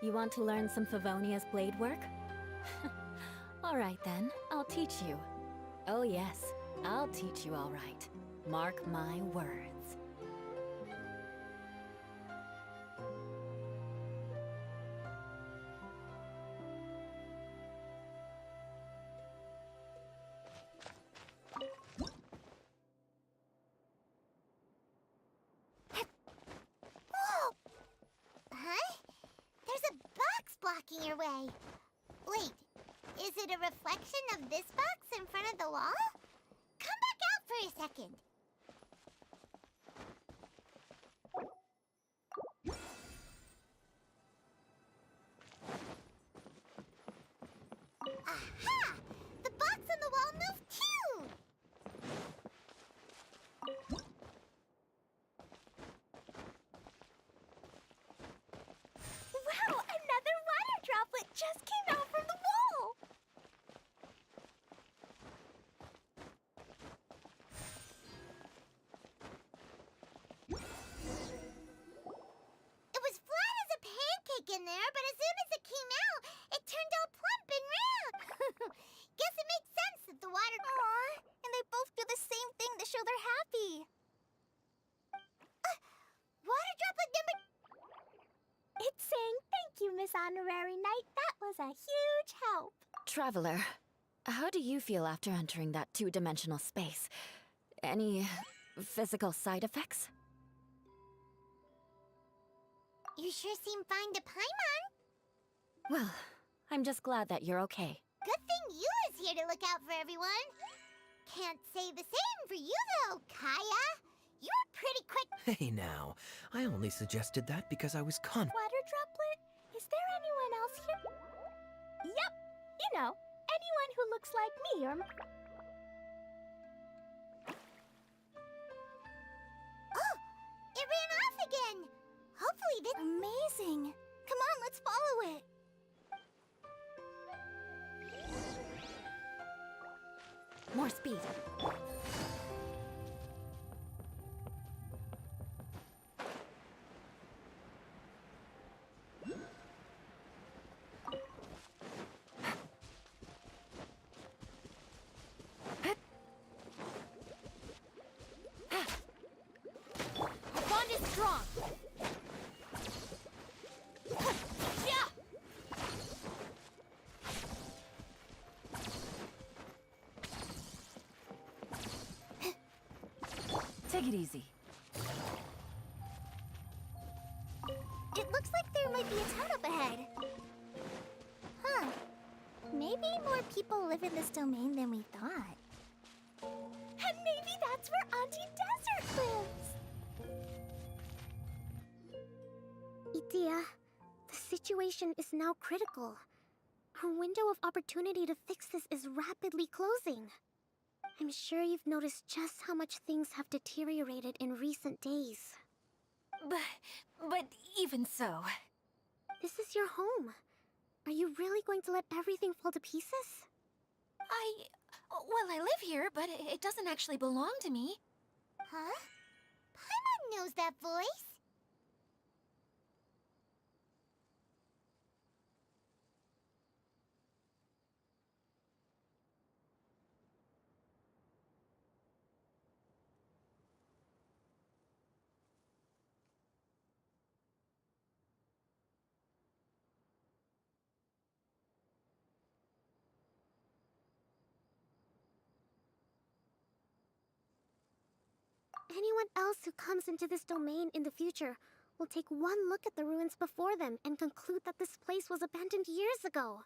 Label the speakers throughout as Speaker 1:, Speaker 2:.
Speaker 1: You want to learn some Favonia's blade work? Alright then, I'll teach you. Oh yes, I'll teach you alright. Mark my words.
Speaker 2: Whoa! Huh? There's a box blocking your way. Wait, is it a reflection of this box in front of the wall? Come back out for a second. Aha! The box on the wall moved too! Wow! Another water droplet just came out from the wall! It was flat as a pancake in there, but as soon as it came out, it turned all plump and round. Guess it makes sense that the water... Aww, and they both do the same thing to show they're happy. Water droplet number... It's saying thank you, Miss Honorary Knight. That was a huge help.
Speaker 1: Traveler, how do you feel after entering that two-dimensional space? Any physical side effects?
Speaker 2: You sure seem fine to Paimon.
Speaker 1: Well, I'm just glad that you're okay.
Speaker 2: Good thing you is here to look out for everyone. Can't say the same for you, though, Kaya. You're pretty quick.
Speaker 3: Hey now, I only suggested that because I was confident.
Speaker 2: Water droplet? Is there anyone else here? Yep. You know, anyone who looks like me or... Oh! It ran off again! Hopefully this... Amazing! Come on, let's follow it!
Speaker 1: More speed.
Speaker 2: Bond is strong! Yeah!
Speaker 1: Take it easy.
Speaker 2: It looks like there might be a town up ahead. Huh. Maybe more people live in this domain than we thought. And maybe that's where Auntie Desert lives! Itia, the situation is now critical. Our window of opportunity to fix this is rapidly closing. I'm sure you've noticed just how much things have deteriorated in recent days.
Speaker 1: But even so...
Speaker 2: This is your home. Are you really going to let everything fall to pieces?
Speaker 1: Well, I live here, but it doesn't actually belong to me.
Speaker 2: Huh? Paimon knows that voice. Anyone else who comes into this domain in the future will take one look at the ruins before them and conclude that this place was abandoned years ago.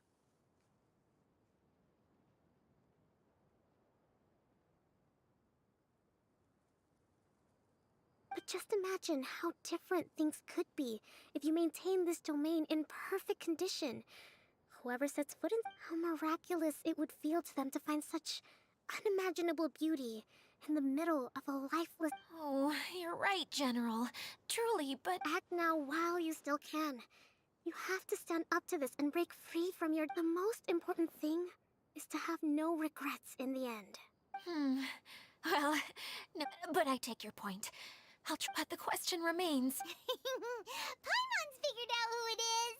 Speaker 2: But just imagine how different things could be if you maintain this domain in perfect condition. Whoever sets foot in, how miraculous it would feel to them to find such unimaginable beauty in the middle of a lifeless...
Speaker 1: Oh, you're right, General. Truly, but...
Speaker 2: Act now while you still can. You have to stand up to this and break free from your... The most important thing is to have no regrets in the end.
Speaker 1: Well, no, but I take your point. I'll try, but the question remains.
Speaker 2: Paimon's figured out who it is!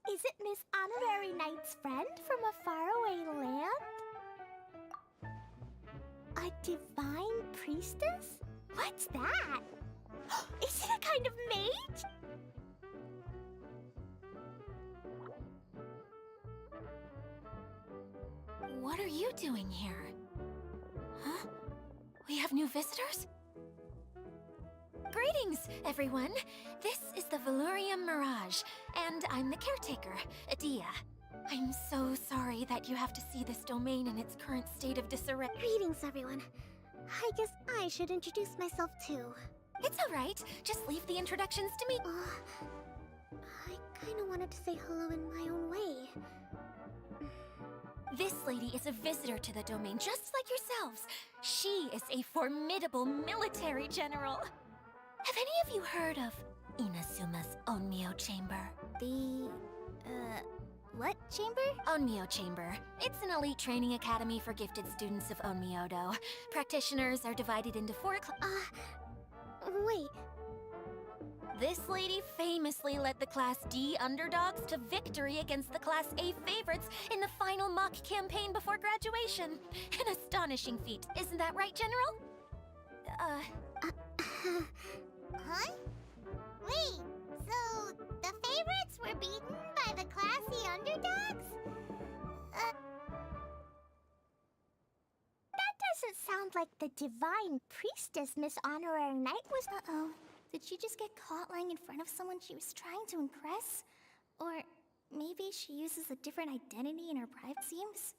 Speaker 2: Is it Miss Honorary Knight's friend from a faraway land? A divine priestess? What's that? Is it a kind of mage?
Speaker 1: What are you doing here? Huh? We have new visitors? Greetings, everyone. This is the Valurium Mirage, and I'm the caretaker, Adia. I'm so sorry that you have to see this domain in its current state of disarray.
Speaker 2: Greetings, everyone. I guess I should introduce myself too.
Speaker 1: It's all right. Just leave the introductions to me.
Speaker 2: I kinda wanted to say hello in my own way.
Speaker 1: This lady is a visitor to the domain, just like yourselves. She is a formidable military general. Have any of you heard of Inasuma's Onmyo Chamber?
Speaker 2: What chamber?
Speaker 1: Onmyo Chamber. It's an elite training academy for gifted students of Onmyodo. Practitioners are divided into 4
Speaker 2: Wait.
Speaker 1: This lady famously led the Class D underdogs to victory against the Class A favorites in the final mock campaign before graduation. An astonishing feat, isn't that right, General?
Speaker 2: Huh? Wait, so the favorites were beaten by the classy underdogs? That doesn't sound like the divine priestess Miss Honorary Knight was. Uh-oh. Did she just get caught lying in front of someone she was trying to impress? Or maybe she uses a different identity in her private. Seems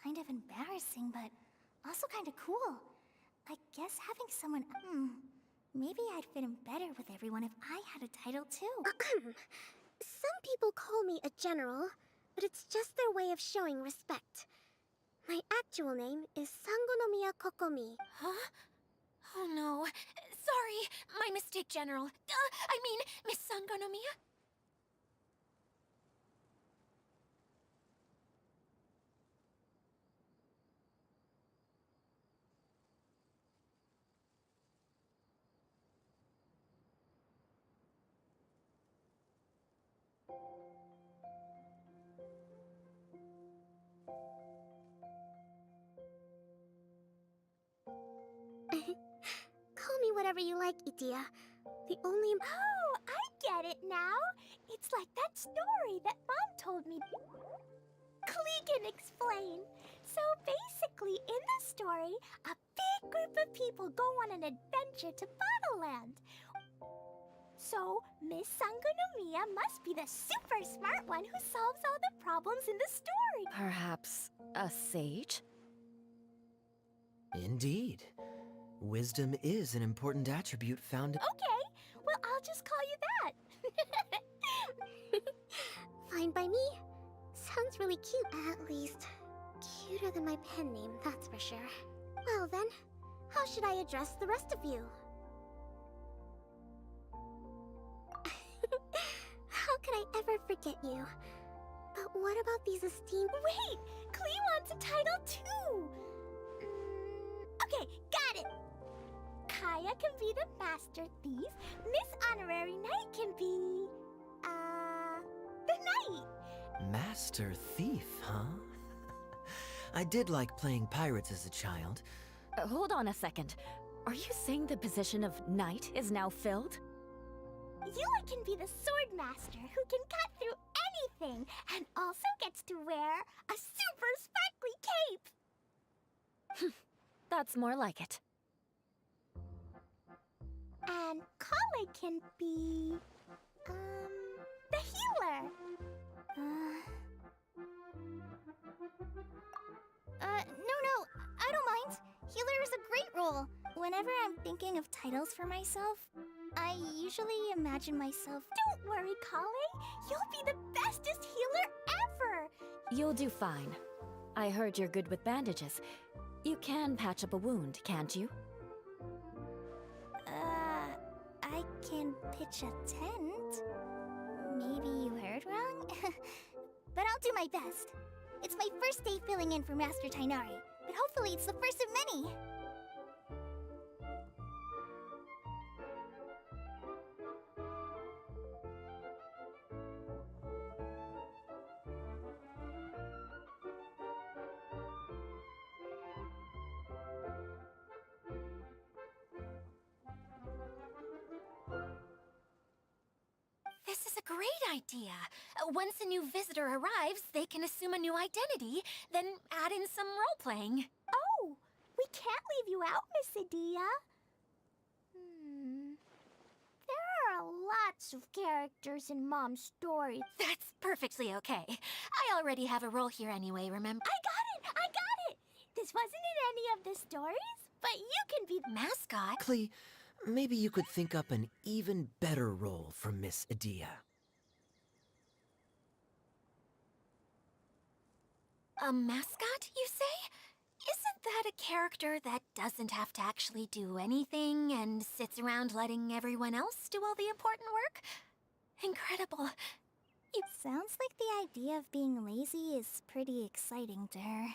Speaker 2: kind of embarrassing, but also kind of cool. I guess having someone... maybe I'd fit in better with everyone if I had a title too. Some people call me a general, but it's just their way of showing respect. My actual name is Sangonomiya Kokomi.
Speaker 1: Huh? Oh no. Sorry, my mistake, General. I mean, Miss Sangonomiya?
Speaker 2: Call me whatever you like, Itia. The only... Oh, I get it now. It's like that story that Mom told me. Klee can explain. So basically, in the story, a big group of people go on an adventure to Bottleland. So, Miss Sangonomiya must be the super smart one who solves all the problems in the story.
Speaker 1: Perhaps a sage?
Speaker 3: Indeed. Wisdom is an important attribute found in...
Speaker 2: Okay, well, I'll just call you that. Fine by me. Sounds really cute, at least. Cuter than my pen name, that's for sure. Well then, how should I address the rest of you? How could I ever forget you? But what about these esteemed... Wait! Klee wants a title too! Okay, got it! Kaya can be the Master Thief. Miss Honorary Knight can be... the Knight!
Speaker 3: Master Thief, huh? I did like playing pirates as a child.
Speaker 1: Hold on a second. Are you saying the position of knight is now filled?
Speaker 2: Yula can be the Sword Master who can cut through anything and also gets to wear a super sparkly cape!
Speaker 1: That's more like it.
Speaker 2: And Kale can be... the healer! No, I don't mind. Healer is a great role. Whenever I'm thinking of titles for myself, I usually imagine myself... Don't worry, Kale. You'll be the bestest healer ever!
Speaker 1: You'll do fine. I heard you're good with bandages. You can patch up a wound, can't you?
Speaker 2: I can pitch a tent. Maybe you heard wrong? But I'll do my best. It's my first day filling in for Master Tainari, but hopefully it's the first of many.
Speaker 1: great idea. Once a new visitor arrives, they can assume a new identity, then add in some role-playing.
Speaker 4: Oh, we can't leave you out, Miss Adia. There are lots of characters in Mom's story.
Speaker 1: That's perfectly okay. I already have a role here anyway, remember?
Speaker 4: I got it! This wasn't in any of the stories, but you can be the
Speaker 1: Mascot?
Speaker 3: Clee, maybe you could think up an even better role for Miss Adia.
Speaker 1: A mascot, you say? Isn't that a character that doesn't have to actually do anything and sits around letting everyone else do all the important work? Incredible.
Speaker 4: Sounds like the idea of being lazy is pretty exciting to her.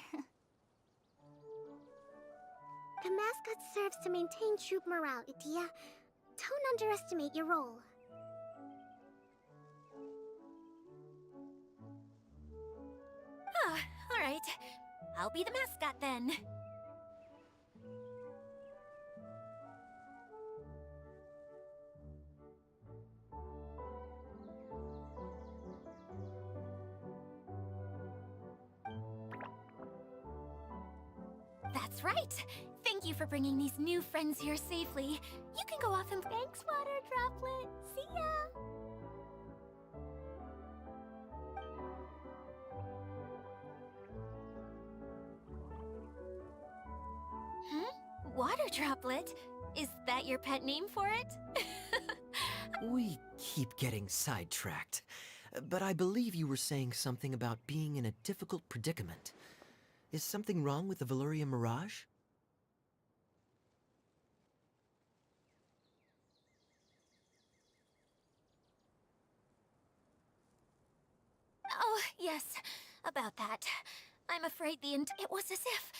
Speaker 2: The mascot serves to maintain troop morale, Idia. Don't underestimate your role.
Speaker 1: Ah, all right. I'll be the mascot then. That's right. Thank you for bringing these new friends here safely. You can go off and...
Speaker 4: Thanks, Water Droplet. See ya!
Speaker 1: Water Droplet? Is that your pet name for it?
Speaker 3: We keep getting sidetracked, but I believe you were saying something about being in a difficult predicament. Is something wrong with the Valyria Mirage?
Speaker 1: Oh, yes, about that. I'm afraid it was as if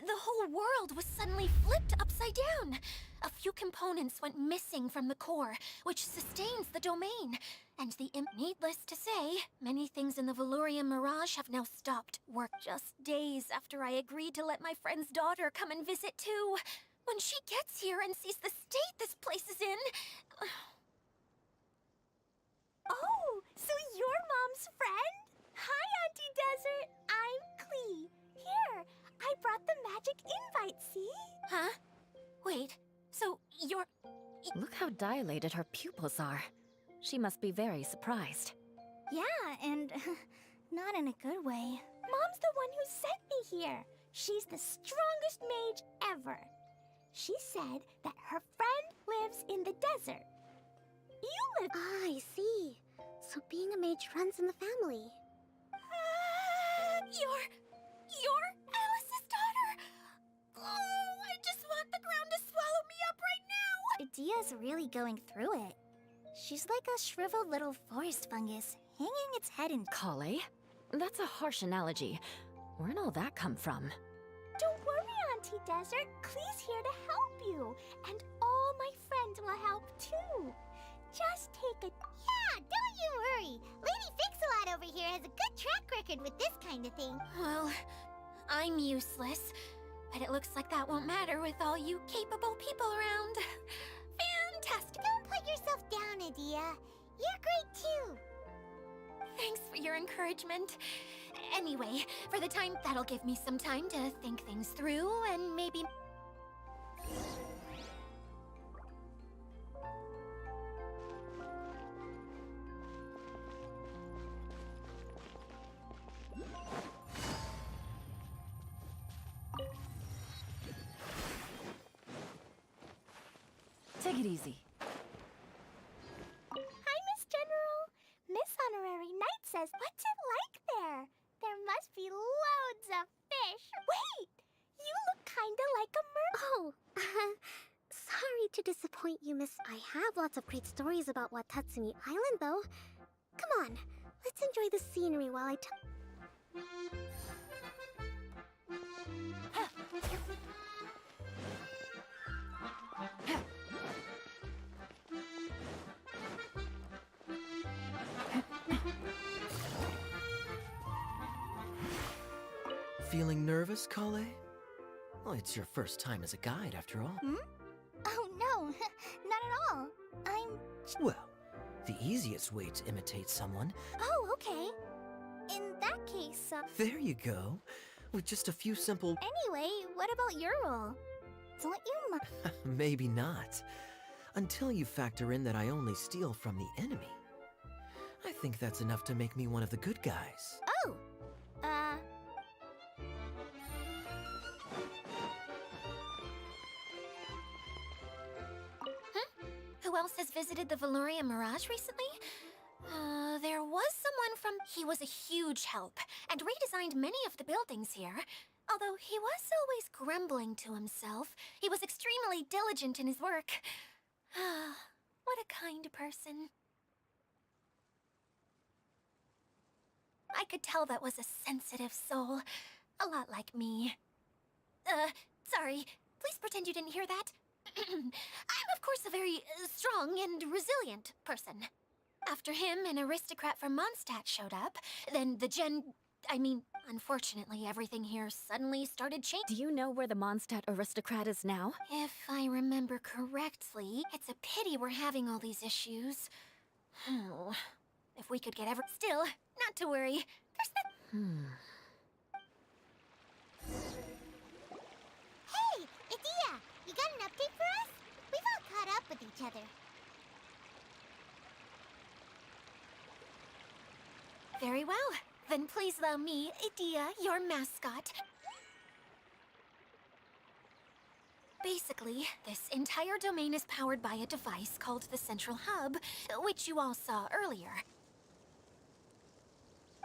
Speaker 1: the whole world was suddenly flipped upside down. A few components went missing from the core, which sustains the domain. And needless to say, many things in the Valyria Mirage have now stopped work just days after I agreed to let my friend's daughter come and visit too. When she gets here and sees the state this place is in...
Speaker 4: Oh, so you're Mom's friend? Hi, Auntie Desert. I'm Clee. Here, I brought the magic invite, see?
Speaker 1: Huh? Wait, so you're...
Speaker 5: Look how dilated her pupils are. She must be very surprised.
Speaker 4: Yeah, and not in a good way. Mom's the one who sent me here. She's the strongest mage ever. She said that her friend lives in the desert. You live...
Speaker 2: Ah, I see. So being a mage runs in the family.
Speaker 1: You're Alice's daughter? Oh, I just want the ground to swallow me up right now!
Speaker 4: Adia's really going through it. She's like a shriveled little forest fungus, hanging its head in...
Speaker 5: Kale? That's a harsh analogy. Where'd all that come from?
Speaker 4: Don't worry, Auntie Desert. Clee's here to help you. And all my friends will help too. Just take a...
Speaker 6: Yeah, don't you worry. Lady Fix-a-Lot over here has a good track record with this kind of thing.
Speaker 1: Well, I'm useless, but it looks like that won't matter with all you capable people around. Fantastic!
Speaker 6: Don't put yourself down, Adia. You're great too.
Speaker 1: Thanks for your encouragement. Anyway, for the time, that'll give me some time to think things through and maybe...
Speaker 5: Take it easy.
Speaker 4: Hi, Miss General. Miss Honorary Knight says, what's it like there? There must be loads of fish. Wait! You look kinda like a mermaid.
Speaker 2: Oh, sorry to disappoint you, miss. I have lots of great stories about Watatsumi Island, though. Come on, let's enjoy the scenery while I tell...
Speaker 3: Feeling nervous, Kale? Well, it's your first time as a guide, after all.
Speaker 4: Oh, no. Not at all. I'm...
Speaker 3: Well, the easiest way to imitate someone.
Speaker 4: Oh, okay. In that case,
Speaker 3: There you go. With just a few simple...
Speaker 4: Anyway, what about your role? Don't you
Speaker 3: Maybe not. Until you factor in that I only steal from the enemy. I think that's enough to make me one of the good guys.
Speaker 4: Oh!
Speaker 1: Who else has visited the Valoria Mirage recently? There was someone from... He was a huge help, and redesigned many of the buildings here. Although he was always grumbling to himself, he was extremely diligent in his work. What a kind person. I could tell that was a sensitive soul. A lot like me. Sorry. Please pretend you didn't hear that. I'm, of course, a very strong and resilient person. After him, an aristocrat from Mondstadt showed up. Then unfortunately, everything here suddenly started changing.
Speaker 5: Do you know where the Mondstadt aristocrat is now?
Speaker 1: If I remember correctly, it's a pity we're having all these issues. Oh, if we could get Still, not to worry. There's
Speaker 6: Hey, Idea! You got an update for us? We've all caught up with each other.
Speaker 1: Very well. Then please allow me, Idea, your mascot. Basically, this entire domain is powered by a device called the Central Hub, which you all saw earlier.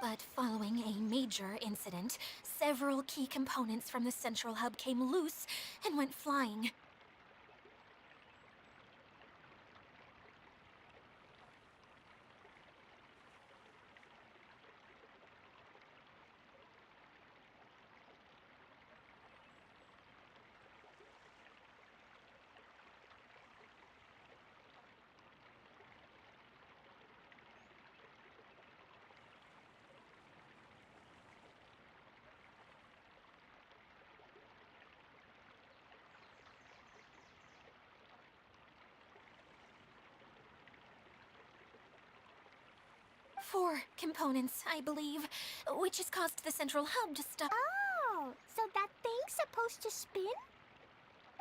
Speaker 1: But following a major incident, several key components from the Central Hub came loose and went flying. Four components, I believe, which has caused the Central Hub to stop.
Speaker 4: Oh, so that thing's supposed to spin?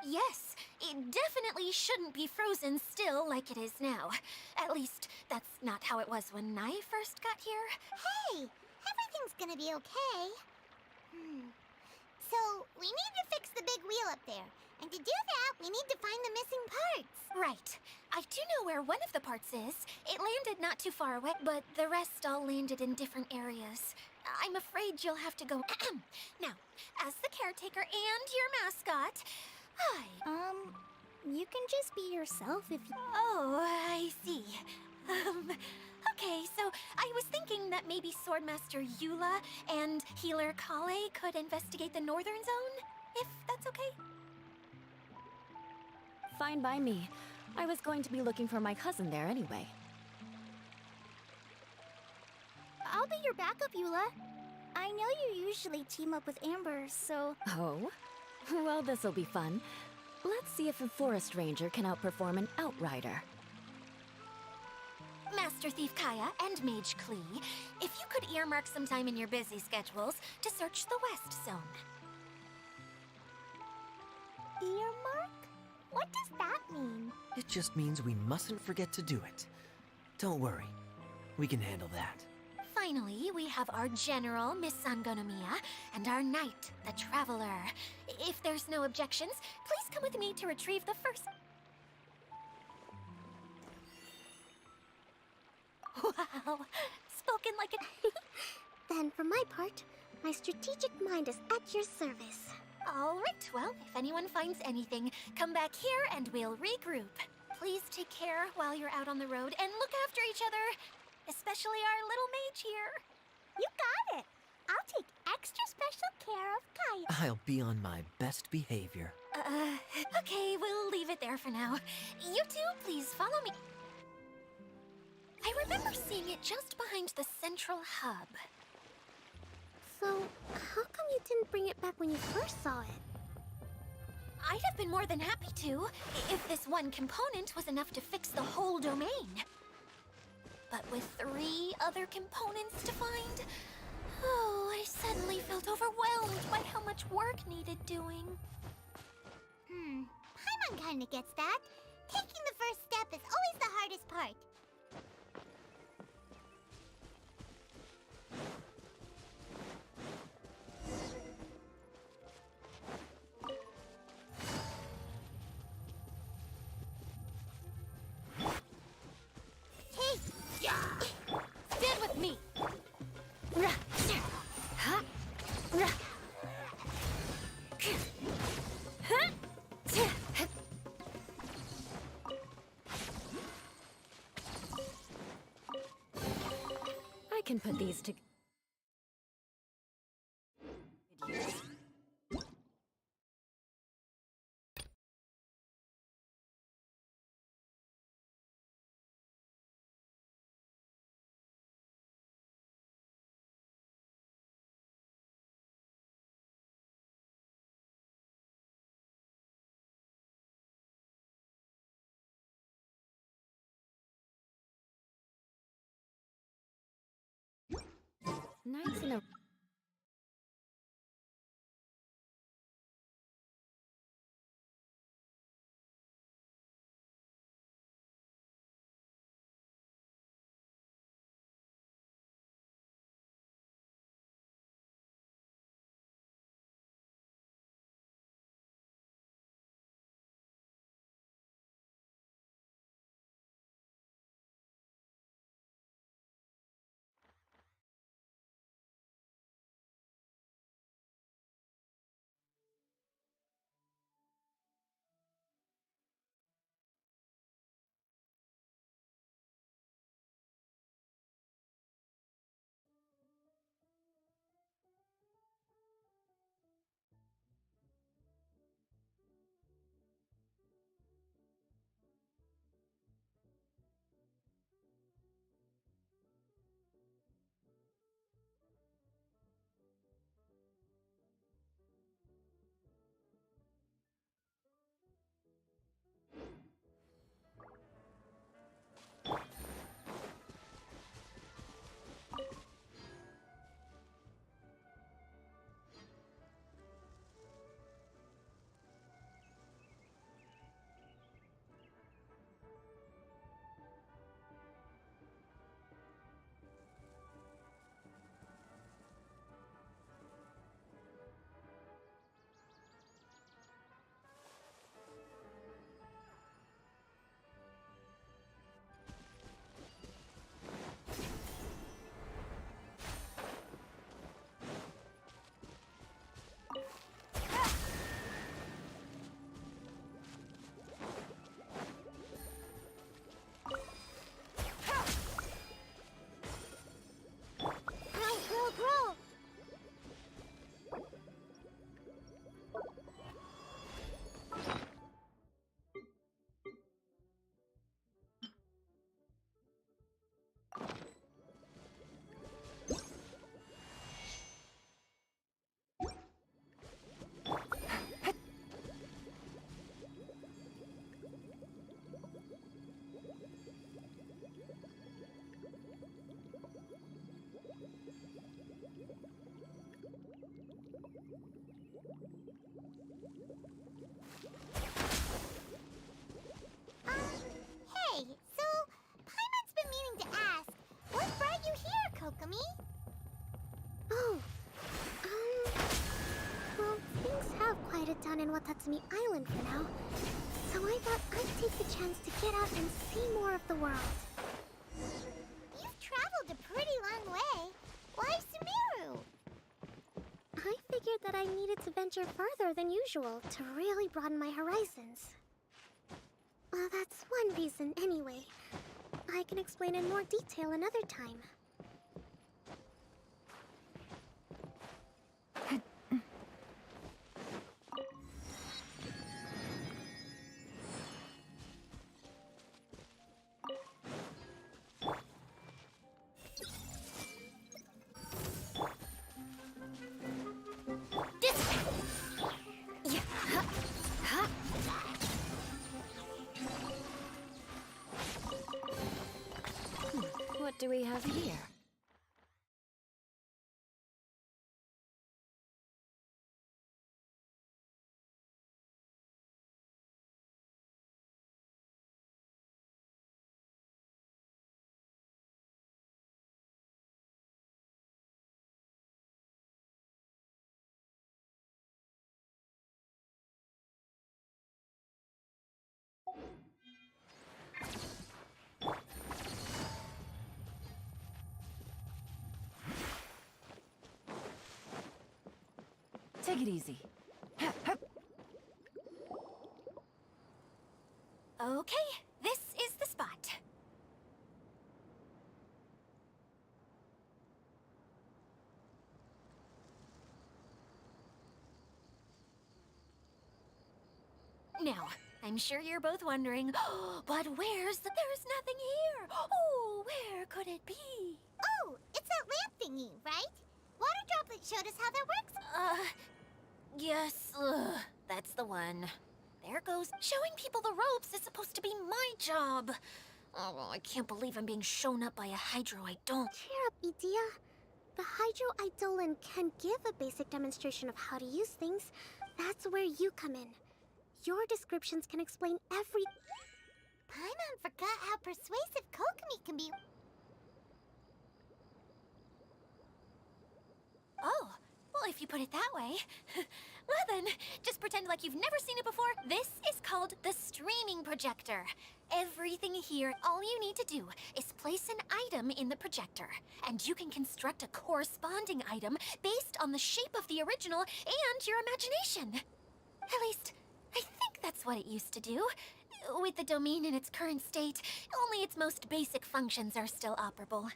Speaker 1: Yes, it definitely shouldn't be frozen still like it is now. At least, that's not how it was when I first got here.
Speaker 6: Hey, everything's gonna be okay. So, we need to fix the big wheel up there. And to do that, we need to find the missing parts.
Speaker 1: Right. I do know where one of the parts is. It landed not too far away, but the rest all landed in different areas. I'm afraid you'll have to go... Now, as the caretaker and your mascot,
Speaker 4: You can just be yourself if you...
Speaker 1: Oh, I see. Okay, so I was thinking that maybe Swordmaster Eula and Healer Kale could investigate the Northern Zone, if that's okay?
Speaker 5: Fine by me. I was going to be looking for my cousin there anyway.
Speaker 4: I'll be your backup, Eula. I know you usually team up with Amber, so...
Speaker 5: Oh? Well, this'll be fun. Let's see if a forest ranger can outperform an outrider.
Speaker 1: Master Thief Kaya and Mage Klee, if you could earmark some time in your busy schedules to search the West Zone.
Speaker 4: Earmark? What does that mean?
Speaker 3: It just means we mustn't forget to do it. Don't worry. We can handle that.
Speaker 1: Finally, we have our General, Miss Sangonomiya, and our Knight, the Traveler. If there's no objections, please come with me to retrieve the first... Wow, spoken like a...
Speaker 2: Then, for my part, my strategic mind is at your service.
Speaker 1: All right, well, if anyone finds anything, come back here and we'll regroup. Please take care while you're out on the road and look after each other, especially our little mage here.
Speaker 4: You got it! I'll take extra special care of Kaya.
Speaker 3: I'll be on my best behavior.
Speaker 1: Okay, we'll leave it there for now. You two, please follow me. I remember seeing it just behind the Central Hub.
Speaker 2: So, how come you didn't bring it back when you first saw it?
Speaker 1: I'd have been more than happy to, if this one component was enough to fix the whole domain. But with 3 other components to find, oh, I suddenly felt overwhelmed by how much work needed doing.
Speaker 6: Paimon kinda gets that. Taking the first step is always the hardest part.
Speaker 1: Stand with me!
Speaker 5: I can put these together. Nights in a
Speaker 6: Hey, so Paimon's been meaning to ask, what brought you here, Kokomi?
Speaker 2: Oh, well, things have quieted down in Watatsumi Island for now, so I thought I'd take the chance to get out and see more of the world.
Speaker 6: You've traveled a pretty long way. Why Sumeru?
Speaker 2: I figured that I needed to venture further than usual to really broaden my horizons. Well, that's one reason anyway. I can explain in more detail another time.
Speaker 5: What do we have here? Take it easy.
Speaker 1: Okay, this is the spot. Now, I'm sure you're both wondering, but there's nothing here. Oh, where could it be?
Speaker 6: Oh, it's that lamp thingy, right? Water Droplet showed us how that works.
Speaker 1: Yes, that's the one. There goes. Showing people the ropes is supposed to be my job. Oh, I can't believe I'm being shown up by a Hydro I don't.
Speaker 2: Cheer up, Idia. The Hydro Eidolon can give a basic demonstration of how to use things. That's where you come in. Your descriptions can explain every...
Speaker 6: Paimon forgot how persuasive Kokomi can be.
Speaker 1: Oh, well, if you put it that way. Well then, just pretend like you've never seen it before. This is called the streaming projector. Everything here, all you need to do is place an item in the projector, and you can construct a corresponding item based on the shape of the original and your imagination. At least, I think that's what it used to do. With the domain in its current state, only its most basic functions are still operable.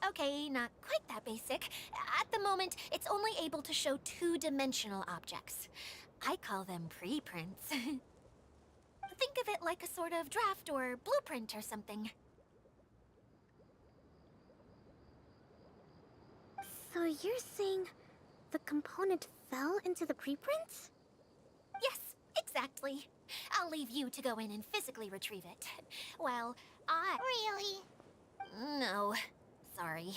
Speaker 1: Okay, not quite that basic. At the moment, it's only able to show two-dimensional objects. I call them preprints. Think of it like a sort of draft or blueprint or something.
Speaker 2: So you're saying the component fell into the preprints?
Speaker 1: Yes, exactly. I'll leave you to go in and physically retrieve it. Well,
Speaker 6: Really?
Speaker 1: No. Sorry.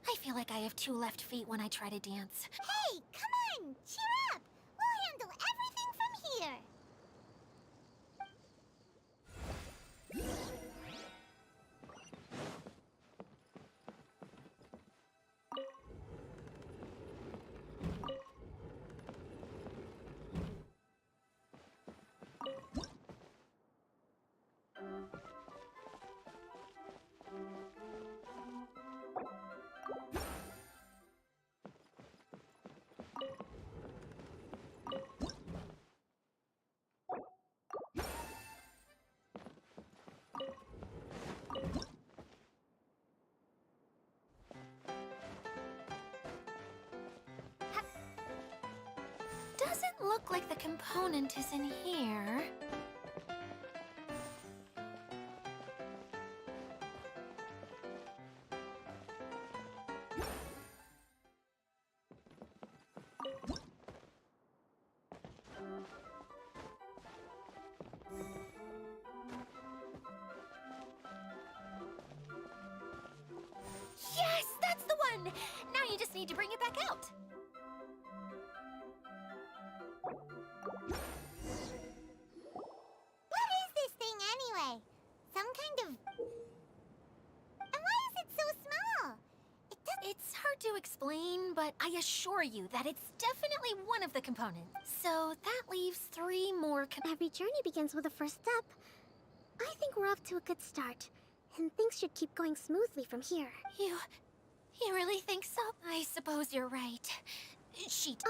Speaker 1: I feel like I have two left feet when I try to dance.
Speaker 6: Hey, come on! Cheer up! We'll handle everything from here!
Speaker 1: Doesn't look like the component is in here. Yes, that's the one! Now you just need to bring it back out.
Speaker 6: What is this thing anyway? Some kind of... And why is it so small?
Speaker 1: It's hard to explain, but I assure you that it's definitely one of the components. So that leaves three more
Speaker 2: Every journey begins with a first step. I think we're off to a good start, and things should keep going smoothly from here.
Speaker 1: You really think so? I suppose you're right. Sheet.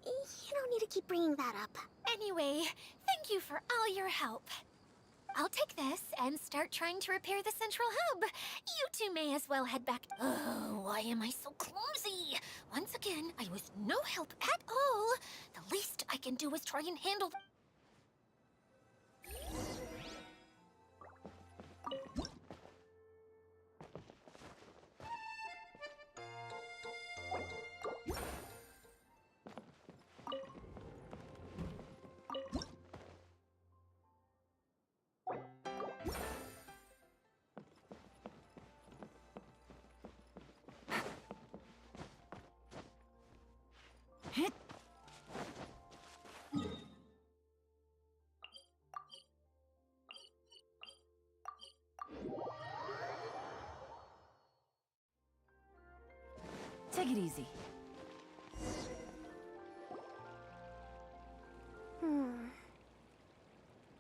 Speaker 2: You don't need to keep bringing that up.
Speaker 1: Anyway, thank you for all your help. I'll take this and start trying to repair the central hub. You two may as well head back. Oh, why am I so clumsy? Once again, I was no help at all. The least I can do is try and handle...
Speaker 5: easy.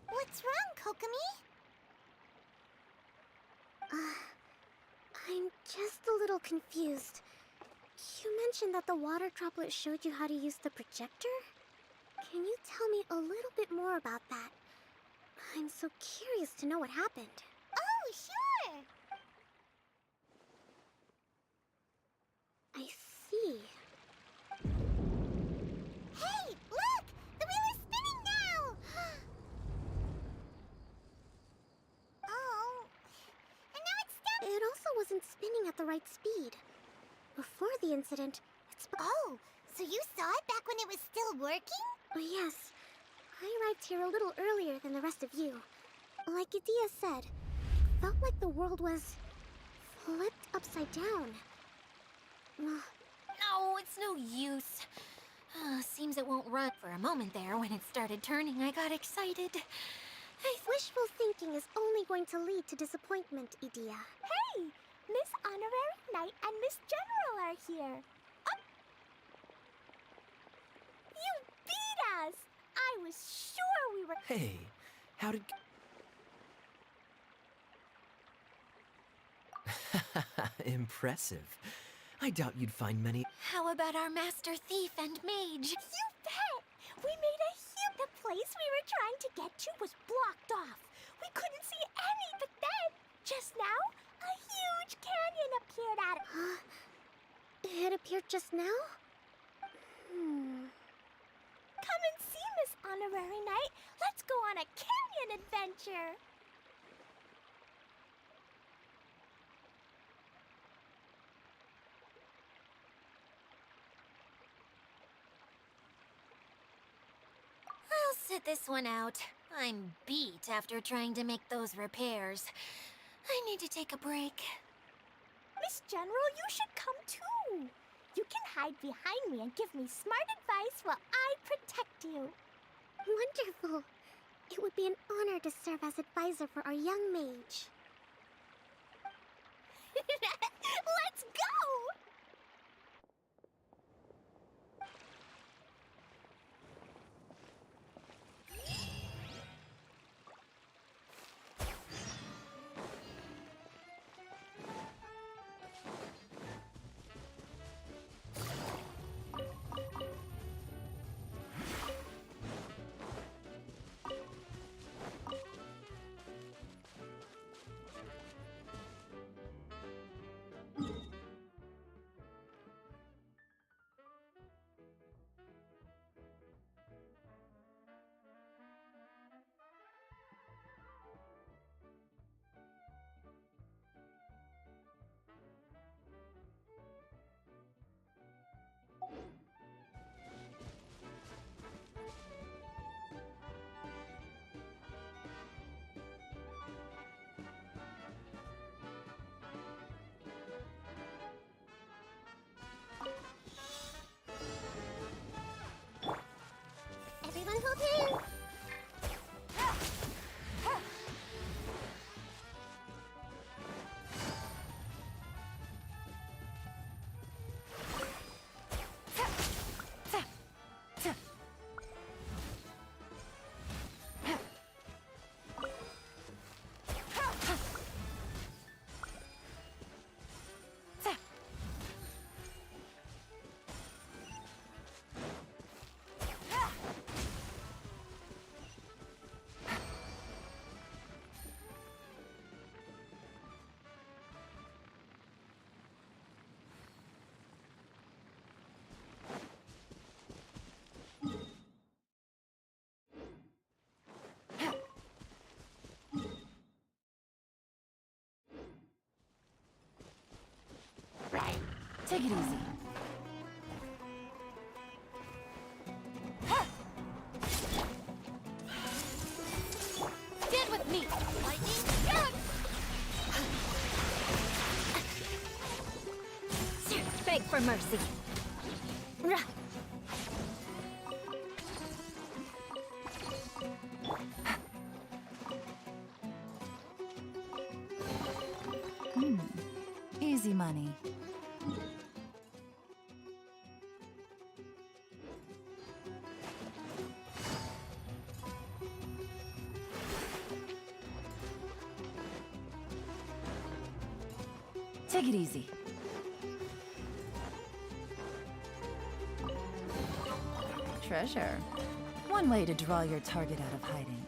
Speaker 6: What's wrong, Kokomi?
Speaker 2: I'm just a little confused. You mentioned that the water droplet showed you how to use the projector? Can you tell me a little bit more about that? I'm so curious to know what happened.
Speaker 6: Oh, sure!
Speaker 2: I see.
Speaker 6: Hey, look! The wheel is spinning now! Oh, and now it's stuck!
Speaker 2: It also wasn't spinning at the right speed. Before the incident,
Speaker 6: Oh, so you saw it back when it was still working?
Speaker 2: Oh, yes. I arrived here a little earlier than the rest of you. Like Idia said, it felt like the world was flipped upside down.
Speaker 1: No, it's no use. Seems it won't run. For a moment there, when it started turning, I got excited.
Speaker 2: Wishful thinking is only going to lead to disappointment, Idia.
Speaker 4: Hey! Miss Honorary Knight and Miss General are here. Oh! You beat us! I was sure we were...
Speaker 3: Hey, how did... Impressive. I doubt you'd find many...
Speaker 1: How about our master thief and mage?
Speaker 4: You bet! We made a huge... The place we were trying to get to was blocked off. We couldn't see any, but then, just now, a huge canyon appeared at it.
Speaker 2: It appeared just now?
Speaker 4: Come and see, Miss Honorary Knight. Let's go on a canyon adventure.
Speaker 1: I'll sit this one out. I'm beat after trying to make those repairs. I need to take a break.
Speaker 4: Miss General, you should come too. You can hide behind me and give me smart advice while I protect you.
Speaker 2: Wonderful. It would be an honor to serve as advisor for our young mage.
Speaker 4: Let's go!
Speaker 2: Everyone hold hands!
Speaker 5: Take it easy.
Speaker 1: Stand with me! Lightning!
Speaker 5: Beg for mercy.
Speaker 7: Easy money.
Speaker 5: Take it easy. Treasure. One way to draw your target out of hiding.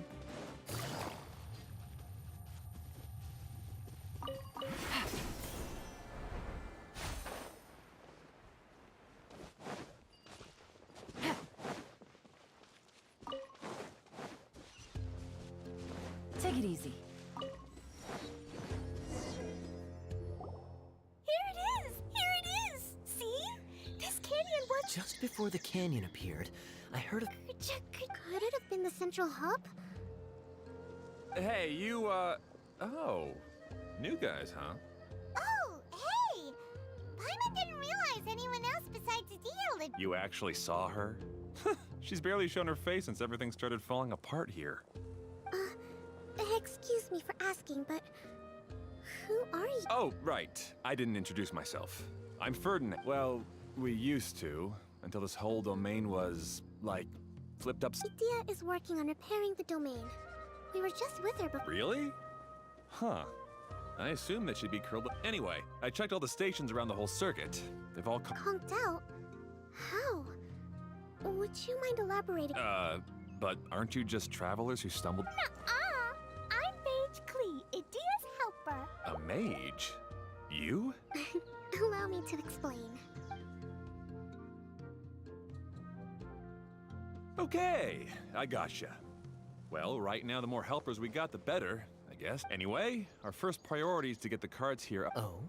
Speaker 5: Take it easy.
Speaker 4: Here it is! Here it is! See? This canyon was...
Speaker 3: Just before the canyon appeared, I heard a...
Speaker 2: Could it have been the central hub?
Speaker 7: Hey, you, oh. New guys, huh?
Speaker 6: Oh, hey! Paimon didn't realize anyone else besides Adia lived.
Speaker 7: You actually saw her? She's barely shown her face since everything started falling apart here.
Speaker 2: Excuse me for asking, but who are you?
Speaker 7: Oh, right. I didn't introduce myself. I'm Ferdinand. Well, we used to, until this whole domain was, like, flipped up.
Speaker 2: Idia is working on repairing the domain. We were just with her before.
Speaker 7: Really? Huh. I assumed that she'd be curled up. Anyway, I checked all the stations around the whole circuit. They've all
Speaker 2: Conked out? How? Would you mind elaborating?
Speaker 7: but aren't you just travelers who stumbled?
Speaker 4: Nuh-uh! I'm Mage Klee, Idia's helper.
Speaker 7: A mage? You?
Speaker 2: Allow me to explain.
Speaker 7: Okay, I gotcha. Well, right now the more helpers we got, the better, I guess. Anyway, our first priority is to get the carts here.
Speaker 3: Oh?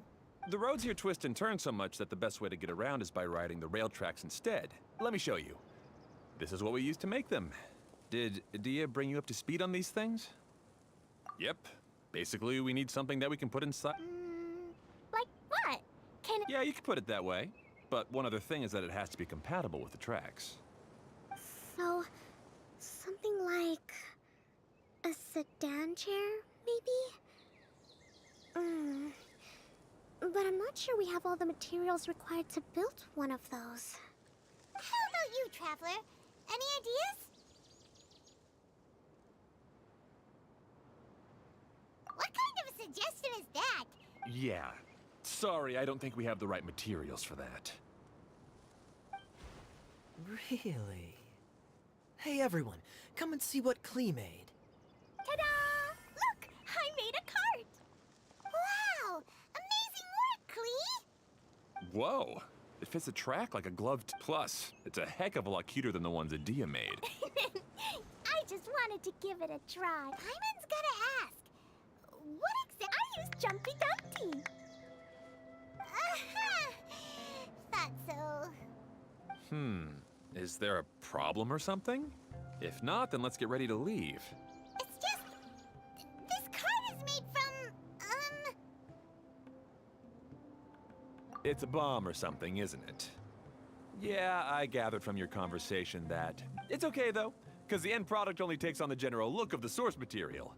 Speaker 7: The roads here twist and turn so much that the best way to get around is by riding the rail tracks instead. Let me show you. This is what we used to make them. Did Adia bring you up to speed on these things? Yep. Basically, we need something that we can put inside.
Speaker 4: Like what? Can it...
Speaker 7: Yeah, you can put it that way. But one other thing is that it has to be compatible with the tracks.
Speaker 2: So, something like a sedan chair, maybe? But I'm not sure we have all the materials required to build one of those.
Speaker 6: How about you, Traveler? Any ideas? What kind of a suggestion is that?
Speaker 7: Yeah. Sorry, I don't think we have the right materials for that.
Speaker 3: Really? Hey everyone, come and see what Klee made.
Speaker 4: Ta-da! Look! I made a cart!
Speaker 6: Wow! Amazing work, Klee!
Speaker 7: Whoa! It fits the track like a glove. Plus, it's a heck of a lot cuter than the ones Adia made.
Speaker 4: I just wanted to give it a try.
Speaker 6: Paimon's gotta ask. What exactly?
Speaker 4: I used Jumpy Dumpty.
Speaker 6: Thought so.
Speaker 7: Is there a problem or something? If not, then let's get ready to leave.
Speaker 6: It's just... This card is made from...
Speaker 7: It's a bomb or something, isn't it? Yeah, I gathered from your conversation that... It's okay, though, because the end product only takes on the general look of the source material.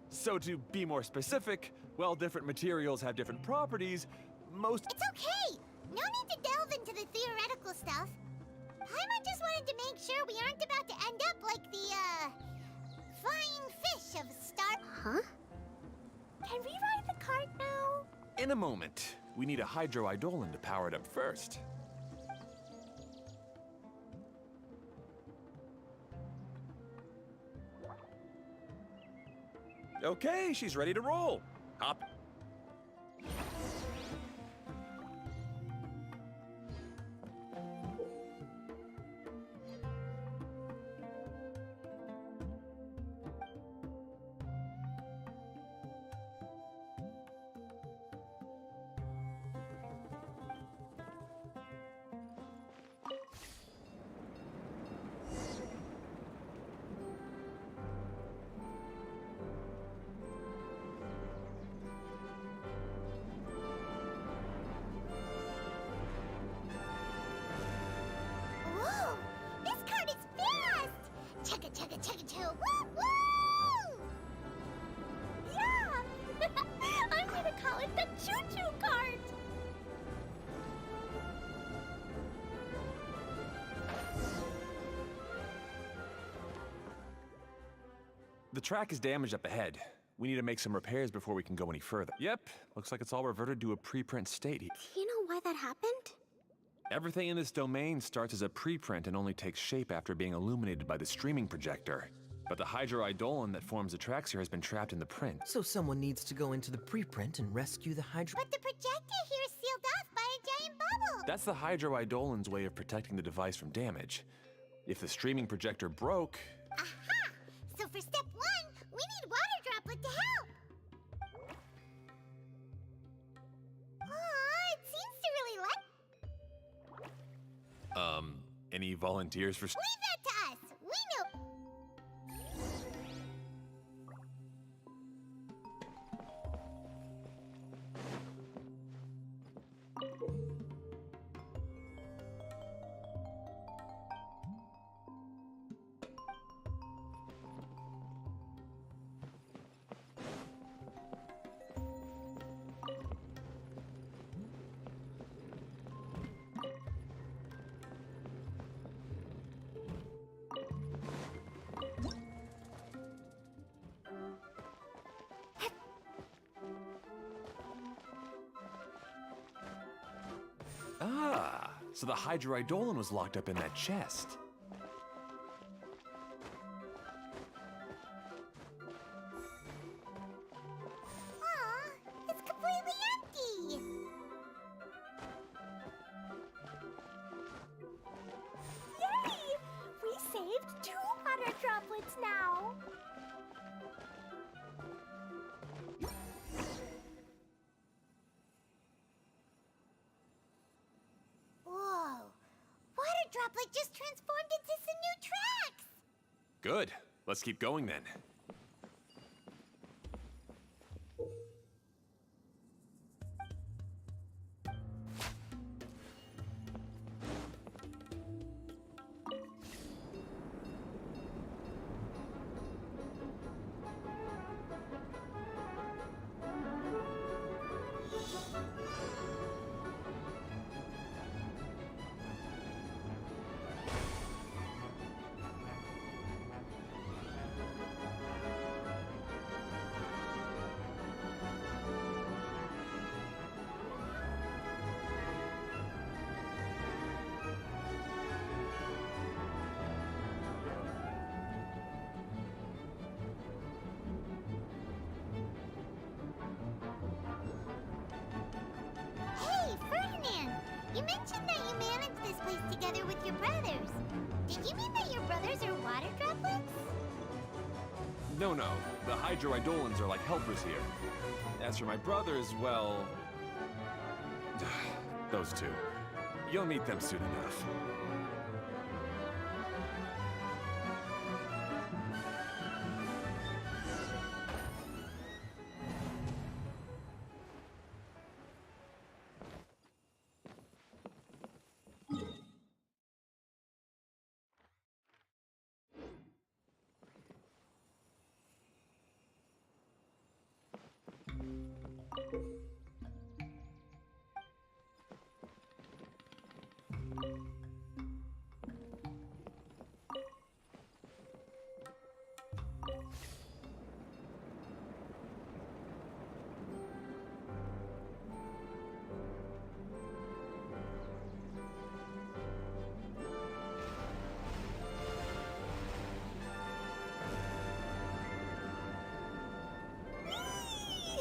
Speaker 7: So to be more specific, while different materials have different properties, most...
Speaker 6: It's okay! No need to delve into the theoretical stuff. Paimon just wanted to make sure we aren't about to end up like the, flying fish of Star...
Speaker 2: Huh?
Speaker 4: Can we ride the cart now?
Speaker 7: In a moment. We need a hydroidolin to power it up first. Okay, she's ready to roll. Hop.
Speaker 6: Whoa! This card is fast! Chugga chugga chugga choo! Woo woo!
Speaker 4: Yeah! I'm gonna call it the choo-choo cart!
Speaker 7: The track is damaged up ahead. We need to make some repairs before we can go any further. Yep, looks like it's all reverted to a preprint state.
Speaker 2: Do you know why that happened?
Speaker 7: Everything in this domain starts as a preprint and only takes shape after being illuminated by the streaming projector. But the hydroidolin that forms the tracks here has been trapped in the print.
Speaker 3: So someone needs to go into the preprint and rescue the hydro...
Speaker 6: But the projector here is sealed off by a giant bubble.
Speaker 7: That's the hydroidolin's way of protecting the device from damage. If the streaming projector broke...
Speaker 6: Aha! So for step 1, we need water droplet to help. Aw, it seems to really like...
Speaker 7: Any volunteers for...
Speaker 6: Leave that to us. We know...
Speaker 7: Ah, so the hydroidolin was locked up in that chest.
Speaker 6: Aw, it's completely empty.
Speaker 4: Yay! We saved 2 water droplets now.
Speaker 6: Whoa. Water droplet just transformed into some new tracks.
Speaker 7: Good. Let's keep going then.
Speaker 6: Hey, Ferdinand! You mentioned that you managed this place together with your brothers. Did you mean that your brothers are water droplets?
Speaker 7: No, the hydroidolins are like helpers here. As for my brothers, well... those two. You'll meet them soon enough.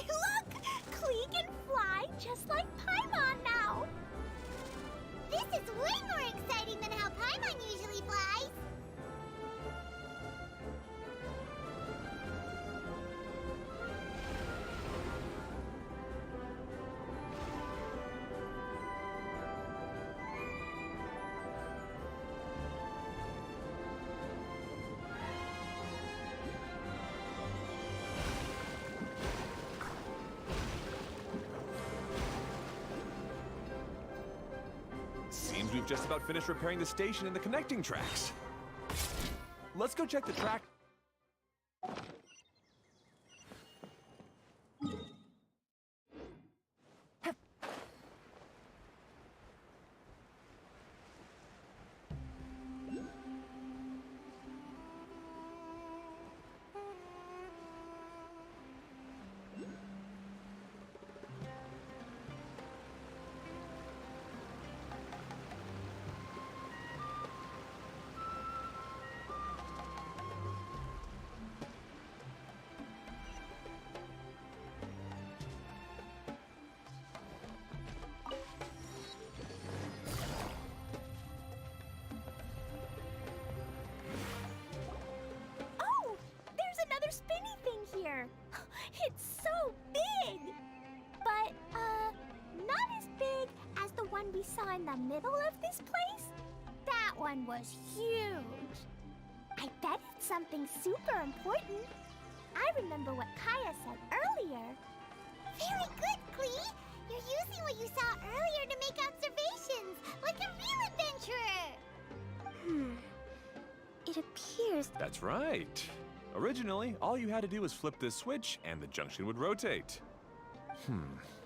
Speaker 4: Look! Klee can fly just like Paimon now.
Speaker 6: This is way more exciting than how Paimon usually flies.
Speaker 7: Seems we've just about finished repairing the station and the connecting tracks. Let's go check the track.
Speaker 4: It's so big! But, not as big as the one we saw in the middle of this place? That one was huge. I bet it's something super important. I remember what Kaya said earlier.
Speaker 6: Very good, Klee! You're using what you saw earlier to make observations, like a real adventurer!
Speaker 2: It appears
Speaker 7: That's right. Originally, all you had to do was flip this switch and the junction would rotate.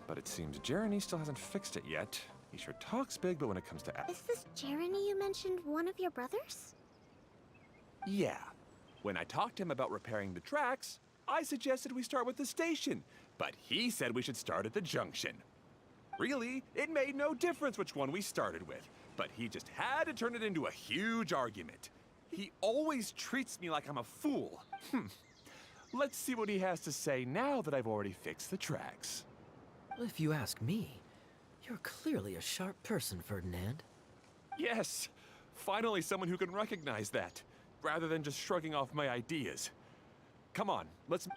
Speaker 7: But it seems Jeremy still hasn't fixed it yet. He sure talks big, but when it comes to...
Speaker 2: Is this Jeremy you mentioned one of your brothers?
Speaker 7: Yeah. When I talked to him about repairing the tracks, I suggested we start with the station, but he said we should start at the junction. Really, it made no difference which one we started with, but he just had to turn it into a huge argument. He always treats me like I'm a fool. Let's see what he has to say now that I've already fixed the tracks.
Speaker 3: Well, if you ask me, you're clearly a sharp person, Ferdinand.
Speaker 7: Yes, finally someone who can recognize that, rather than just shrugging off my ideas. Come on, let's...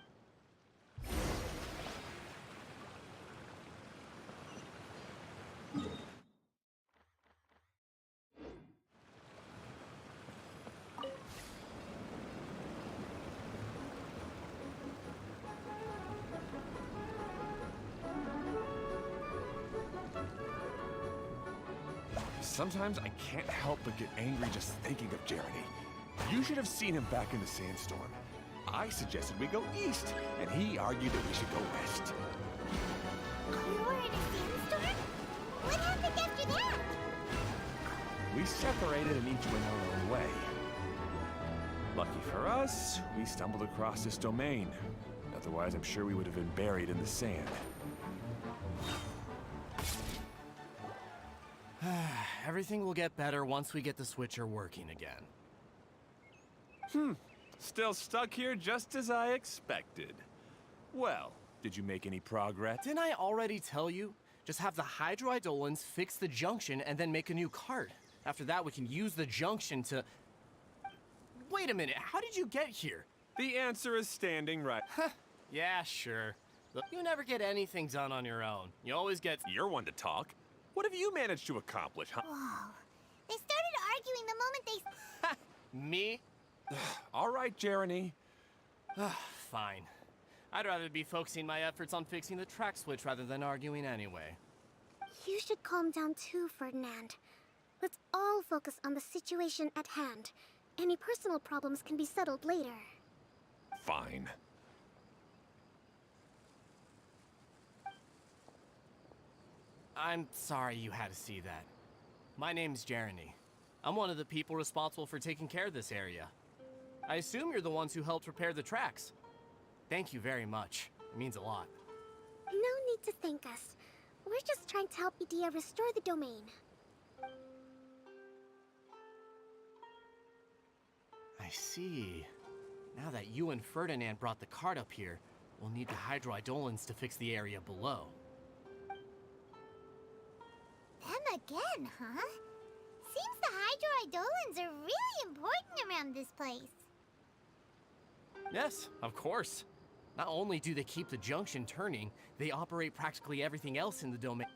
Speaker 7: Sometimes I can't help but get angry just thinking of Jeremy. You should have seen him back in the sandstorm. I suggested we go east, and he argued that we should go west.
Speaker 6: You were in a sandstorm? What happened after that?
Speaker 7: We separated and each went our own way. Lucky for us, we stumbled across this domain. Otherwise, I'm sure we would have been buried in the sand.
Speaker 8: Everything will get better once we get the switcher working again.
Speaker 7: Still stuck here just as I expected. Well, did you make any progress?
Speaker 8: Didn't I already tell you? Just have the hydroidolins fix the junction and then make a new cart. After that, we can use the junction to... Wait a minute, how did you get here?
Speaker 7: The answer is standing right.
Speaker 8: Yeah, sure. Look, you never get anything done on your own. You always get...
Speaker 7: You're one to talk. What have you managed to accomplish, huh?
Speaker 6: Whoa. They started arguing the moment they...
Speaker 8: Me?
Speaker 7: All right, Jeremy.
Speaker 8: Fine. I'd rather be focusing my efforts on fixing the track switch rather than arguing anyway.
Speaker 2: You should calm down too, Ferdinand. Let's all focus on the situation at hand. Any personal problems can be settled later.
Speaker 7: Fine.
Speaker 8: I'm sorry you had to see that. My name's Jeremy. I'm one of the people responsible for taking care of this area. I assume you're the ones who helped repair the tracks. Thank you very much. It means a lot.
Speaker 2: No need to thank us. We're just trying to help Idea restore the domain.
Speaker 8: I see. Now that you and Ferdinand brought the cart up here, we'll need the hydroidolins to fix the area below.
Speaker 6: Them again, huh? Seems the hydroidolins are really important around this place.
Speaker 8: Yes, of course. Not only do they keep the junction turning, they operate practically everything else in the domain.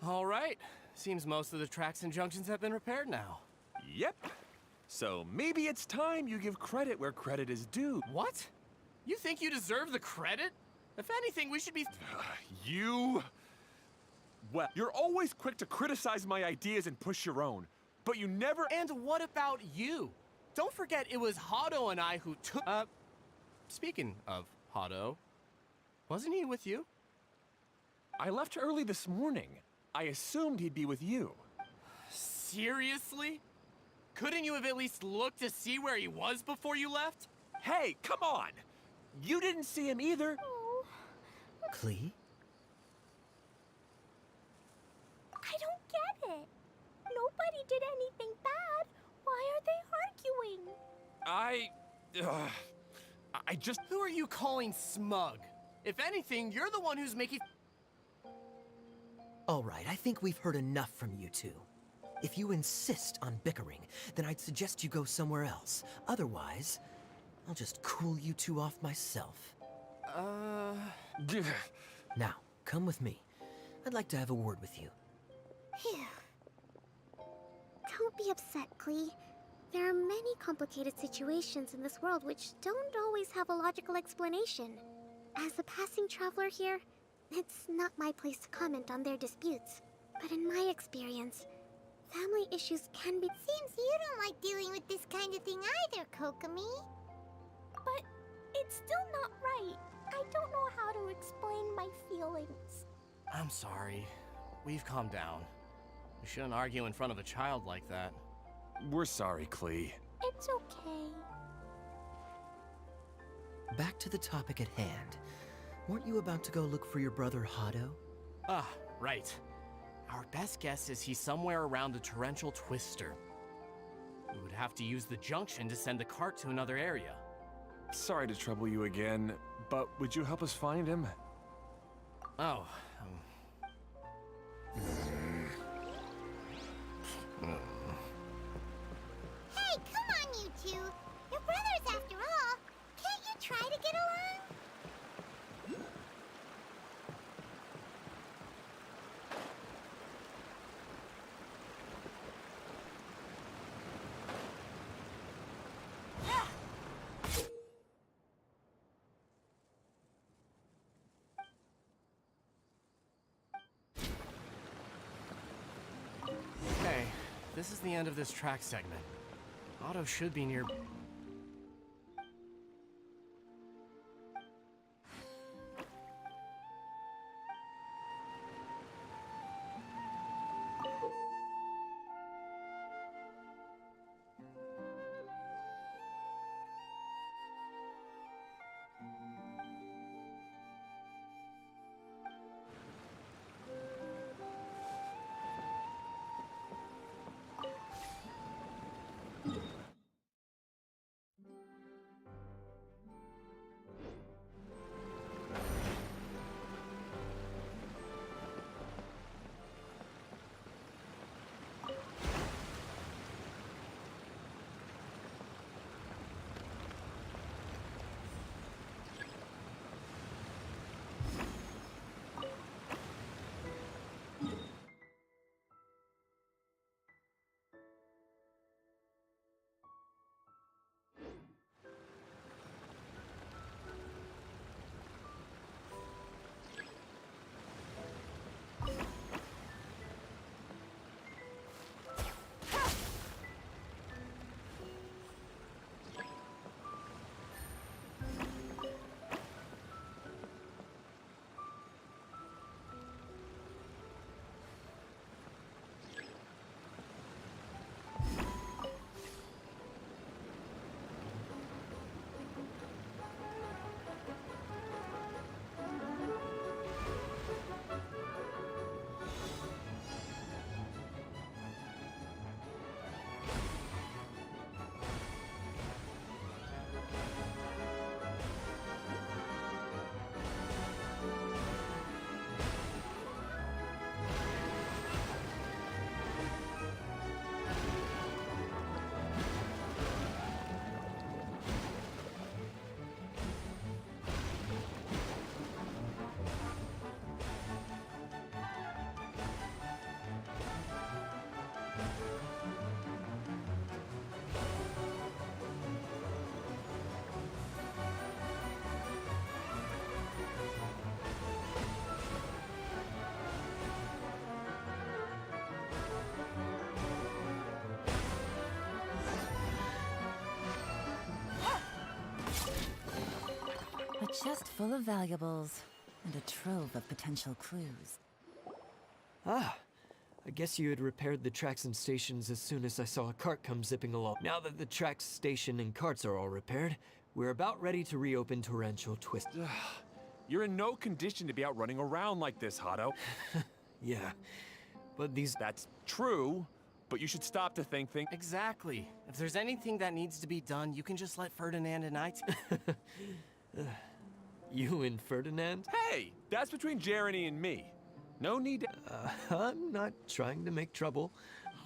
Speaker 8: All right. Seems most of the tracks and junctions have been repaired now.
Speaker 7: Yep. So maybe it's time you give credit where credit is due.
Speaker 8: What? You think you deserve the credit? If anything, we should be...
Speaker 7: You... Well, you're always quick to criticize my ideas and push your own, but you never...
Speaker 8: And what about you? Don't forget it was Hado and I who took... Speaking of Hado, wasn't he with you?
Speaker 7: I left early this morning. I assumed he'd be with you.
Speaker 8: Seriously? Couldn't you have at least looked to see where he was before you left?
Speaker 7: Hey, come on! You didn't see him either.
Speaker 3: Klee?
Speaker 4: I don't get it. nobody did anything bad. Why are they arguing?
Speaker 7: I just...
Speaker 8: Who are you calling smug? If anything, you're the one who's making...
Speaker 3: All right, I think we've heard enough from you two. If you insist on bickering, then I'd suggest you go somewhere else. Otherwise, I'll just cool you two off myself. Now, come with me. I'd like to have a word with you.
Speaker 2: Phew. Don't be upset, Klee. There are many complicated situations in this world which don't always have a logical explanation. As a passing traveler here, it's not my place to comment on their disputes. But in my experience, family issues can be...
Speaker 6: Seems you don't like dealing with this kind of thing either, Kokomi.
Speaker 4: But it's still not right. I don't know how to explain my feelings.
Speaker 8: I'm sorry. We've calmed down. We shouldn't argue in front of a child like that.
Speaker 7: We're sorry, Klee.
Speaker 4: It's okay.
Speaker 3: Back to the topic at hand. Weren't you about to go look for your brother Hado?
Speaker 8: Ah, right. Our best guess is he's somewhere around the torrential twister. We would have to use the junction to send the cart to another area.
Speaker 7: Sorry to trouble you again, but would you help us find him?
Speaker 8: Oh,
Speaker 6: Hey, come on, you two. You're brothers after all. Can't you try to get along?
Speaker 8: okay. This is the end of this track segment. Otto should be near...
Speaker 5: A chest full of valuables and a trove of potential clues.
Speaker 3: Ah, I guess you had repaired the tracks and stations as soon as I saw a cart come zipping along. Now that the tracks, station, and carts are all repaired, we're about ready to reopen Torrential Twist.
Speaker 7: You're in no condition to be out running around like this, Hado.
Speaker 3: Yeah, but these...
Speaker 7: That's true, but you should stop to think.
Speaker 8: Exactly. If there's anything that needs to be done, you can just let Ferdinand and I.
Speaker 3: You and Ferdinand?
Speaker 7: Hey, that's between Jeremy and me. No need to...
Speaker 3: I'm not trying to make trouble.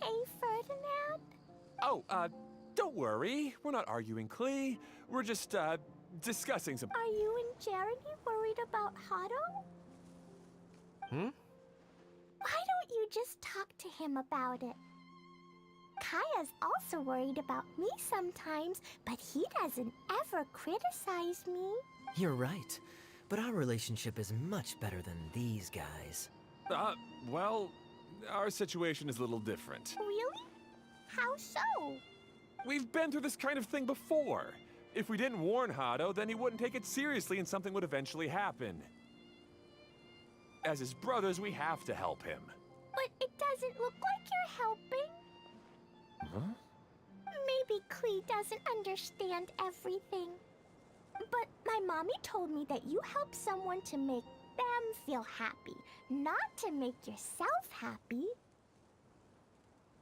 Speaker 4: Hey, Ferdinand.
Speaker 7: Oh, don't worry. We're not arguing, Klee. We're just, discussing some...
Speaker 4: Are you and Jeremy worried about Hado?
Speaker 8: Hmm?
Speaker 4: Why don't you just talk to him about it? Kaya's also worried about me sometimes, but he doesn't ever criticize me.
Speaker 9: You're right, but our relationship is much better than these guys.
Speaker 7: Well, our situation is a little different.
Speaker 4: Really? How so?
Speaker 7: We've been through this kind of thing before. If we didn't warn Hado, then he wouldn't take it seriously and something would eventually happen. As his brothers, we have to help him.
Speaker 4: But it doesn't look like you're helping.
Speaker 7: Huh?
Speaker 4: Maybe Klee doesn't understand everything. But my mommy told me that you help someone to make them feel happy, not to make yourself happy.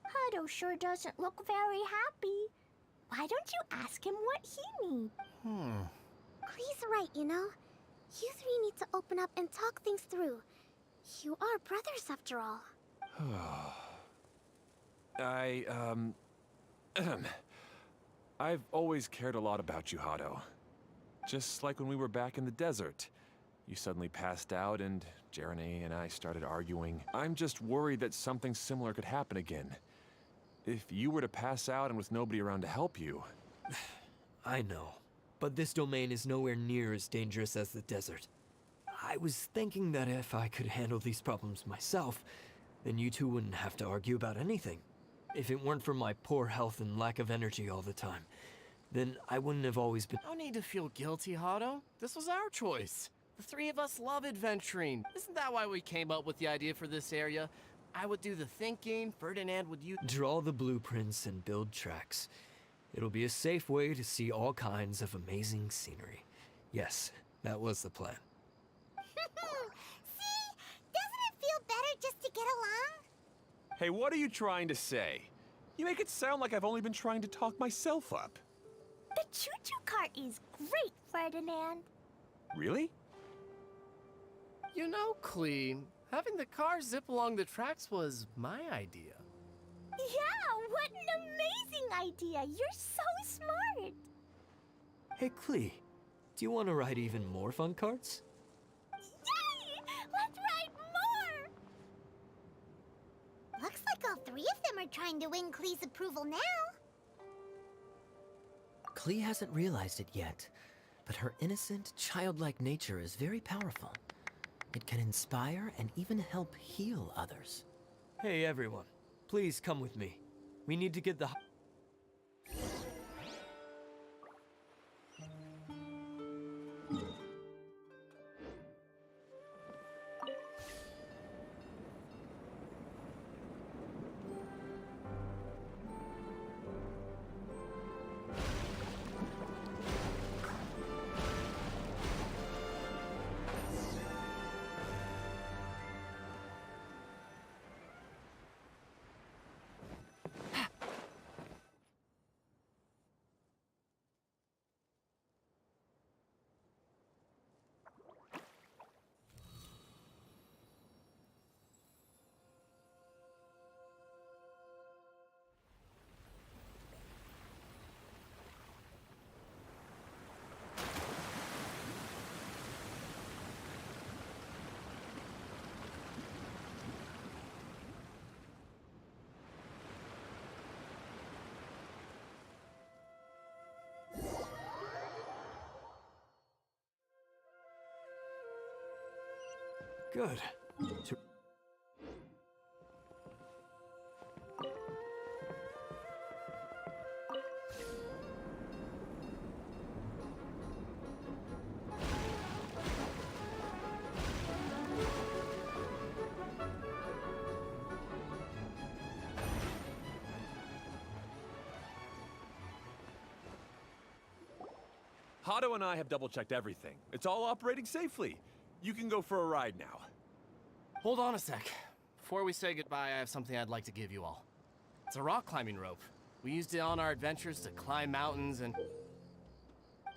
Speaker 4: Hado sure doesn't look very happy. Why don't you ask him what he needs?
Speaker 2: Klee's right, you know? You three need to open up and talk things through. You are brothers after all.
Speaker 7: I've always cared a lot about you, Hado. Just like when we were back in the desert. You suddenly passed out and Jeremy and I started arguing. I'm just worried that something similar could happen again. If you were to pass out and with nobody around to help you...
Speaker 3: I know, but this domain is nowhere near as dangerous as the desert. I was thinking that if I could handle these problems myself, then you two wouldn't have to argue about anything. If it weren't for my poor health and lack of energy all the time, then I wouldn't have always been—
Speaker 8: No need to feel guilty, Hado. This was our choice. The three of us love adventuring. Isn't that why we came up with the idea for this area? I would do the thinking, Ferdinand would use...
Speaker 3: Draw the blueprints and build tracks. It'll be a safe way to see all kinds of amazing scenery. Yes, that was the plan.
Speaker 6: See? Doesn't it feel better just to get along?
Speaker 7: Hey, what are you trying to say? You make it sound like I've only been trying to talk myself up.
Speaker 4: The choo-choo cart is great, Ferdinand.
Speaker 7: Really?
Speaker 8: You know, Klee, having the car zip along the tracks was my idea.
Speaker 4: Yeah, what an amazing idea. You're so smart.
Speaker 3: Hey, Klee, do you want to ride even more fun carts?
Speaker 4: Yay! Let's ride more!
Speaker 6: Looks like all three of them are trying to win Klee's approval now.
Speaker 9: Klee hasn't realized it yet, but her innocent, childlike nature is very powerful. It can inspire and even help heal others.
Speaker 3: Hey, everyone. Please come with me. We need to get the... Good.
Speaker 7: Hado and I have double-checked everything. It's all operating safely. You can go for a ride now.
Speaker 8: Hold on a sec. Before we say goodbye, I have something I'd like to give you all. It's a rock climbing rope. We used it on our adventures to climb mountains and...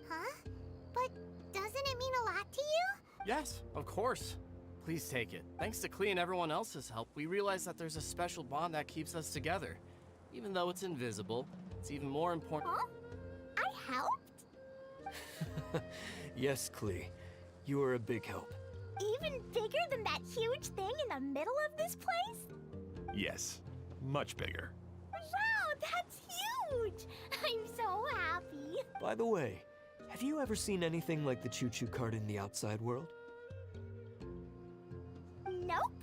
Speaker 6: Huh? But doesn't it mean a lot to you?
Speaker 8: Yes, of course. Please take it. Thanks to Klee and everyone else's help, we realized that there's a special bond that keeps us together. Even though it's invisible, it's even more important.
Speaker 6: Huh? I helped?
Speaker 3: Yes, Klee. You were a big help.
Speaker 4: Even bigger than that huge thing in the middle of this place?
Speaker 7: Yes, much bigger.
Speaker 4: Wow, that's huge! I'm so happy.
Speaker 3: By the way, have you ever seen anything like the choo-choo cart in the outside world?
Speaker 4: Nope.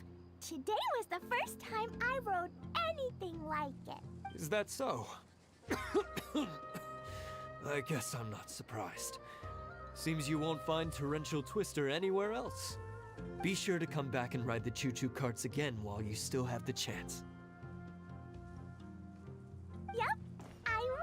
Speaker 4: Today was the first time I rode anything like it.
Speaker 3: Is that so? I guess I'm not surprised. Seems you won't find Torrential Twister anywhere else. Be sure to come back and ride the choo-choo carts again while you still have the chance.
Speaker 4: Yep, I will.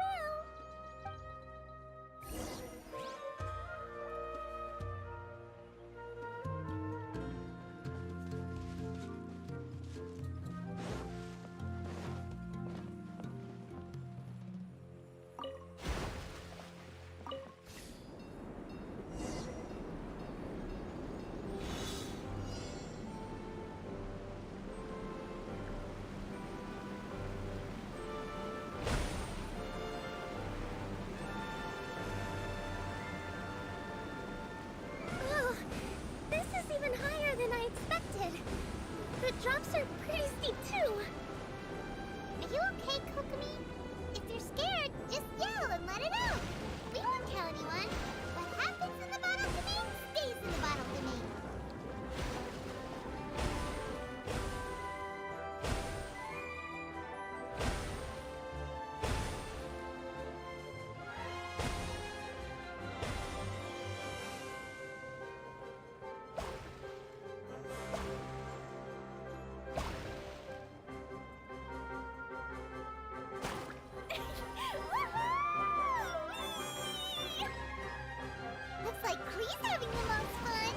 Speaker 2: Oh, this is even higher than I expected. The drops are pretty steep too.
Speaker 6: Are you okay, Kokomi? If you're scared, just yell and let it out. We won't tell anyone. What happens in the bottle domain stays in the bottle domain. Looks like Klee's having the most fun.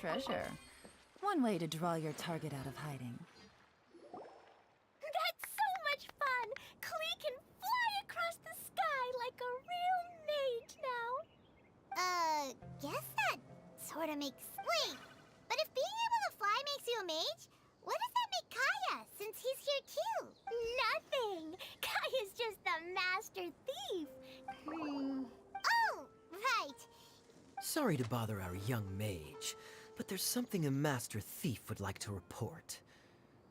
Speaker 10: Treasure. One way to draw your target out of hiding.
Speaker 4: That's so much fun! Klee can fly across the sky like a real mage now.
Speaker 6: Guess that sort of makes... Wait, but if being able to fly makes you a mage, what does that make Kaya, since he's here too?
Speaker 4: Nothing! Kaya's just the master thief.
Speaker 6: Oh, right.
Speaker 9: Sorry to bother our young mage, but there's something a master thief would like to report.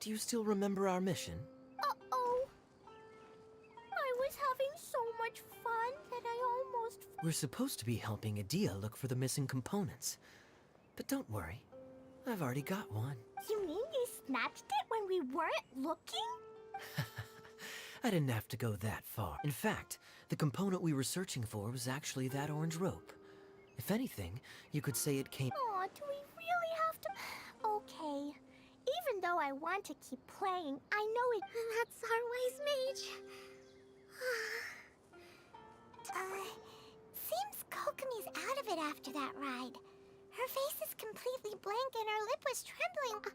Speaker 9: Do you still remember our mission?
Speaker 4: Uh-oh. I was having so much fun that I almost...
Speaker 9: We're supposed to be helping Adia look for the missing components. But don't worry, I've already got one.
Speaker 4: You mean you snatched it when we weren't looking?
Speaker 9: I didn't have to go that far. In fact, the component we were searching for was actually that orange rope. If anything, you could say it came...
Speaker 4: Aw, do we really have to... Okay. Even though I want to keep playing, I know it...
Speaker 2: That's our wise mage.
Speaker 6: Seems Kokomi's out of it after that ride. Her face is completely blank and her lip was trembling.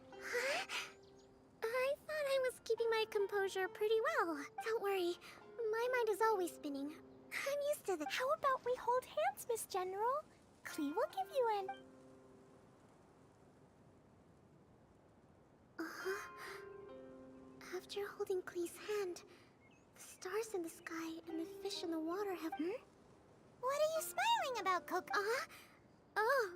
Speaker 2: I thought I was keeping my composure pretty well. Don't worry, my mind is always spinning. I'm used to this.
Speaker 4: How about we hold hands, Miss General? Klee will give you an...
Speaker 2: After holding Klee's hand, the stars in the sky and the fish in the water have...
Speaker 6: What are you smiling about, Coco?
Speaker 2: Oh.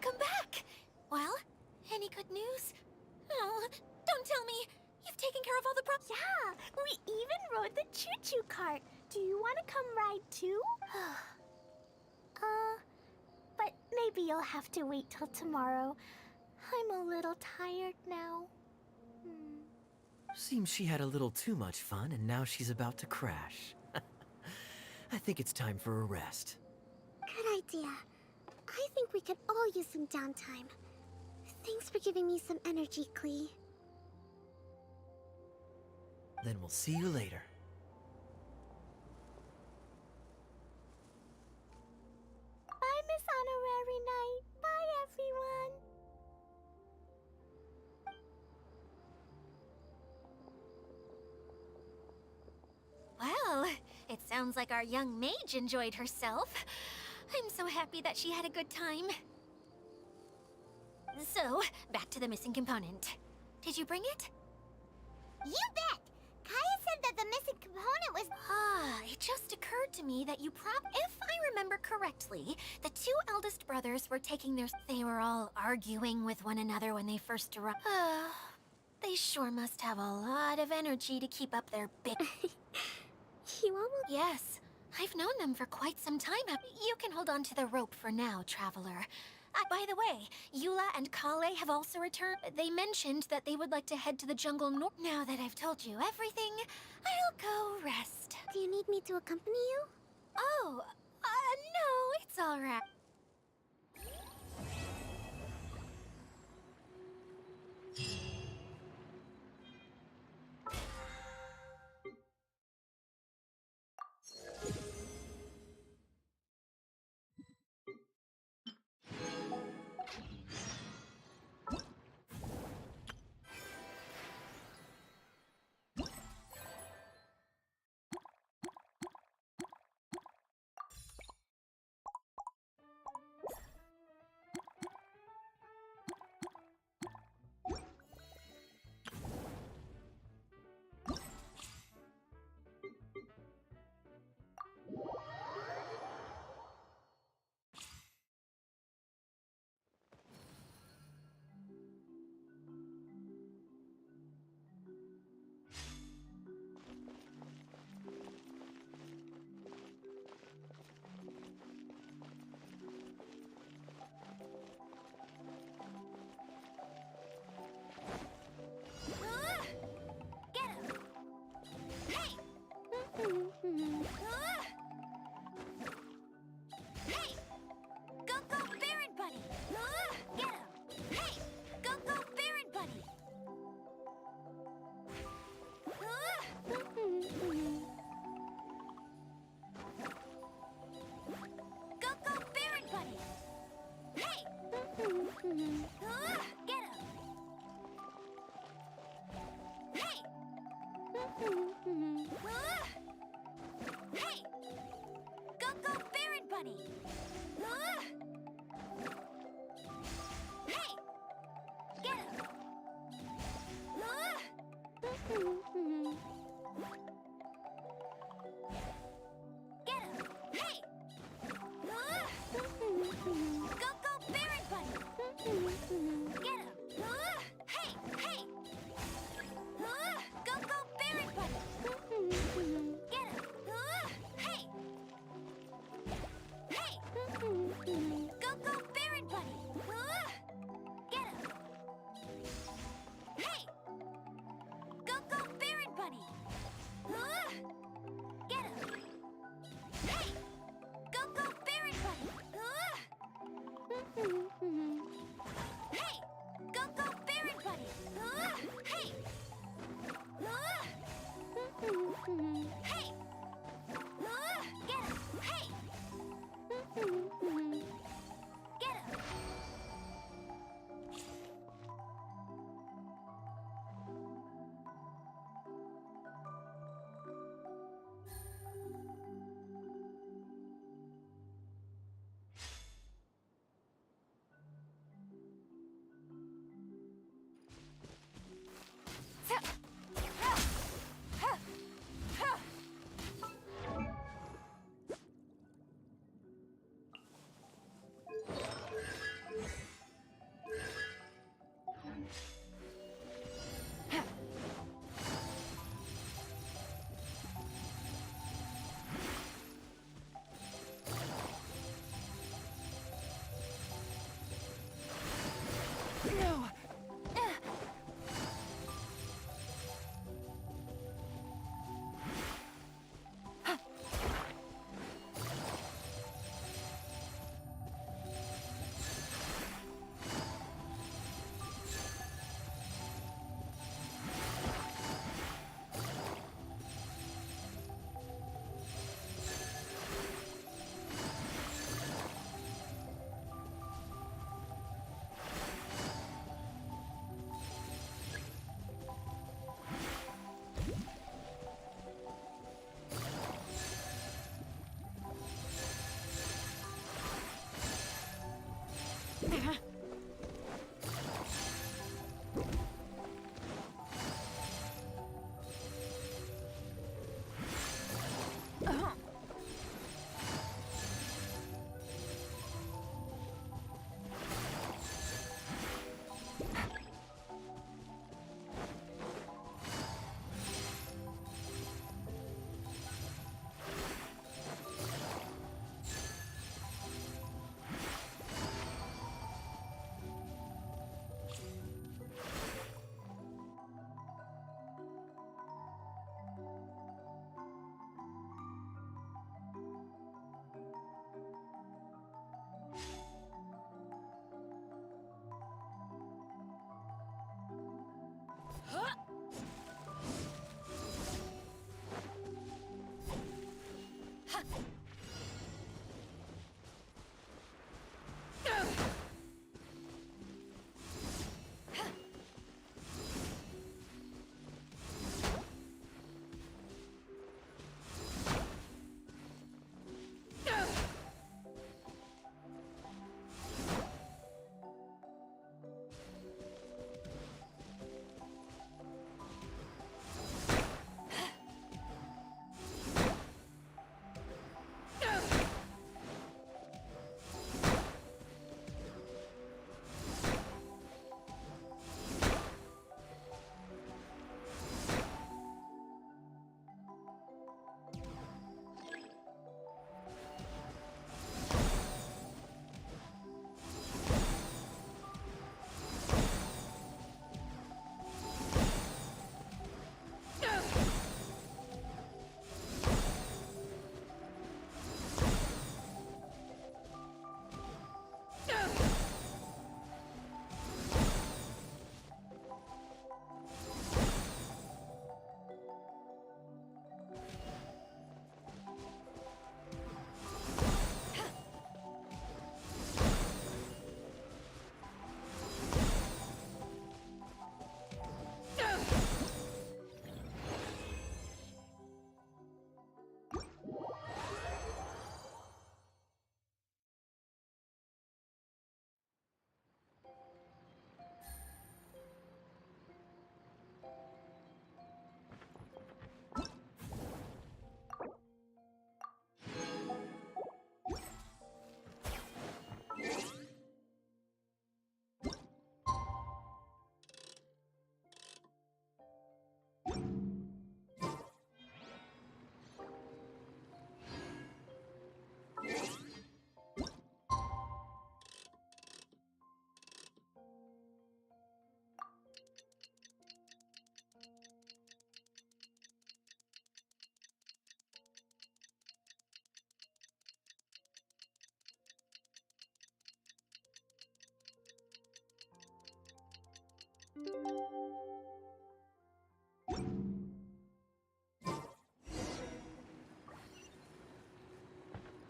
Speaker 1: Welcome back! Well, any good news? Oh, don't tell me! You've taken care of all the problems.
Speaker 4: Yeah, we even rode the choo-choo cart. Do you want to come ride too? But maybe you'll have to wait till tomorrow. I'm a little tired now.
Speaker 9: Seems she had a little too much fun and now she's about to crash. I think it's time for a rest.
Speaker 2: Good idea. I think we could all use some downtime. Thanks for giving me some energy, Klee.
Speaker 9: Then we'll see you later.
Speaker 4: Bye, Miss Honorary Knight. Bye, everyone.
Speaker 1: Well, it sounds like our young mage enjoyed herself. I'm so happy that she had a good time. So, back to the missing component. Did you bring it?
Speaker 6: You bet! Kaya said that the missing component was...
Speaker 1: It just occurred to me that if I remember correctly, the two eldest brothers were taking their... They were all arguing with one another when they first arrived. They sure must have a lot of energy to keep up their big...
Speaker 2: You almost...
Speaker 1: Yes, I've known them for quite some time. You can hold on to the rope for now, Traveler. By the way, Eula and Kale have also returned. They mentioned that they would like to head to the jungle north. Now that I've told you everything, I'll go rest.
Speaker 2: Do you need me to accompany you?
Speaker 1: Oh, no, it's all right. Hey! Go, Baron Buddy! Get him! Hey! Go, Baron Buddy! Go, Baron Buddy! Hey! Get him! Hey!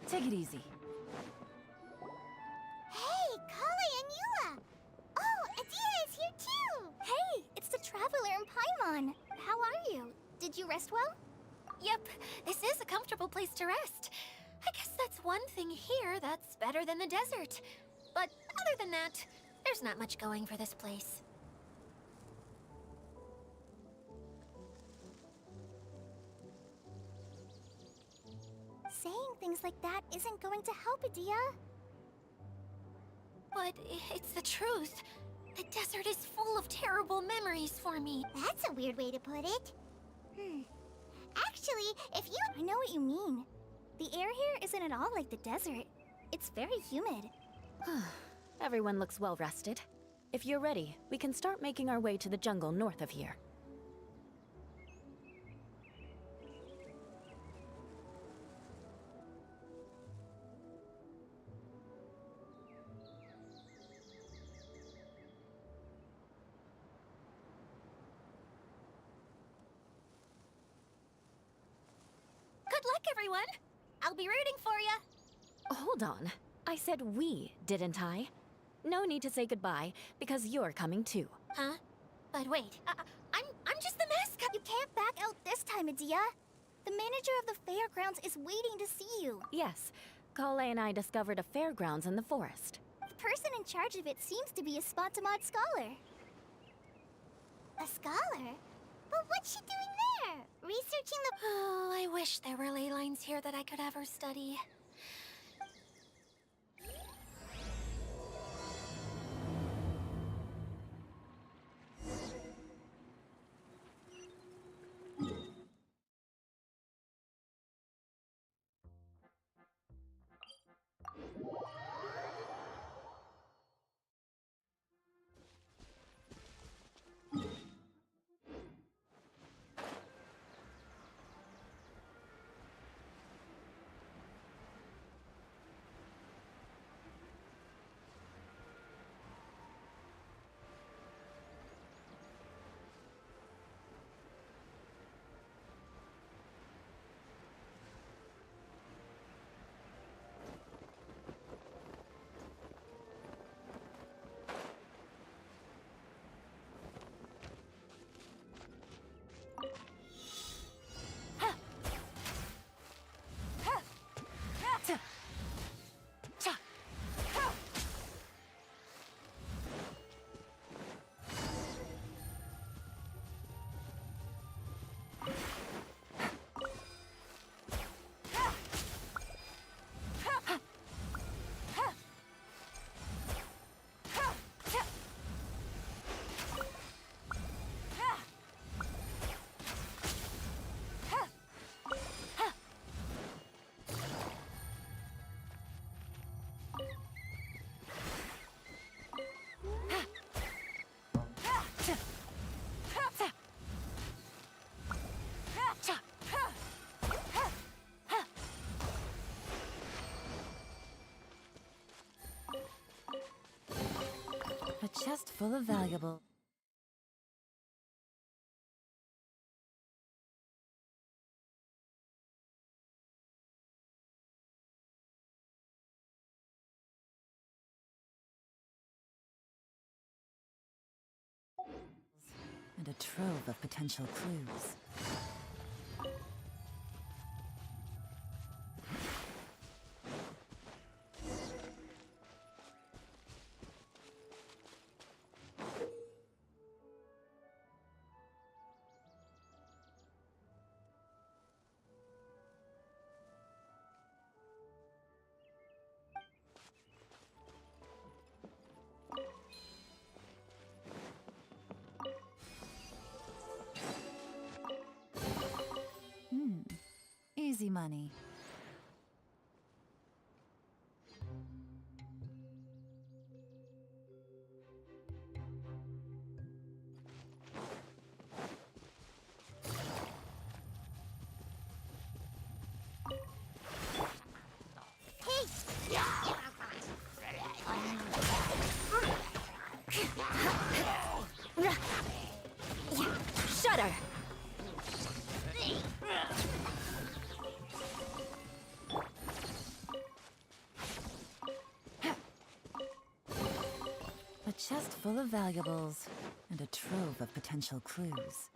Speaker 10: Take it easy.
Speaker 6: Hey, Kale and Eula! Oh, Adia is here too!
Speaker 4: Hey, it's the Traveler in Paimon. How are you? Did you rest well?
Speaker 1: Yep, this is a comfortable place to rest. I guess that's one thing here that's better than the desert. But other than that, there's not much going for this place.
Speaker 4: Saying things like that isn't going to help, Adia.
Speaker 1: But it's the truth. The desert is full of terrible memories for me.
Speaker 6: That's a weird way to put it. Actually, if you...
Speaker 4: I know what you mean. The air here isn't at all like the desert. It's very humid.
Speaker 5: Everyone looks well rested. If you're ready, we can start making our way to the jungle north of here.
Speaker 1: Good luck, everyone. I'll be rooting for you.
Speaker 5: Hold on. I said we, didn't I? No need to say goodbye, because you're coming too.
Speaker 1: Huh? But wait, I'm just the mascot.
Speaker 4: You can't back out this time, Adia. The manager of the fairgrounds is waiting to see you.
Speaker 5: Yes, Kale and I discovered a fairgrounds in the forest.
Speaker 4: The person in charge of it seems to be a Spontamod scholar.
Speaker 6: A scholar? But what's she doing there? Researching the...
Speaker 1: Oh, I wish there were ley lines here that I could ever study.
Speaker 10: A chest full of valuable. And a trove of potential clues. Easy money.
Speaker 5: Shudder!
Speaker 10: A chest full of valuables and a trove of potential clues.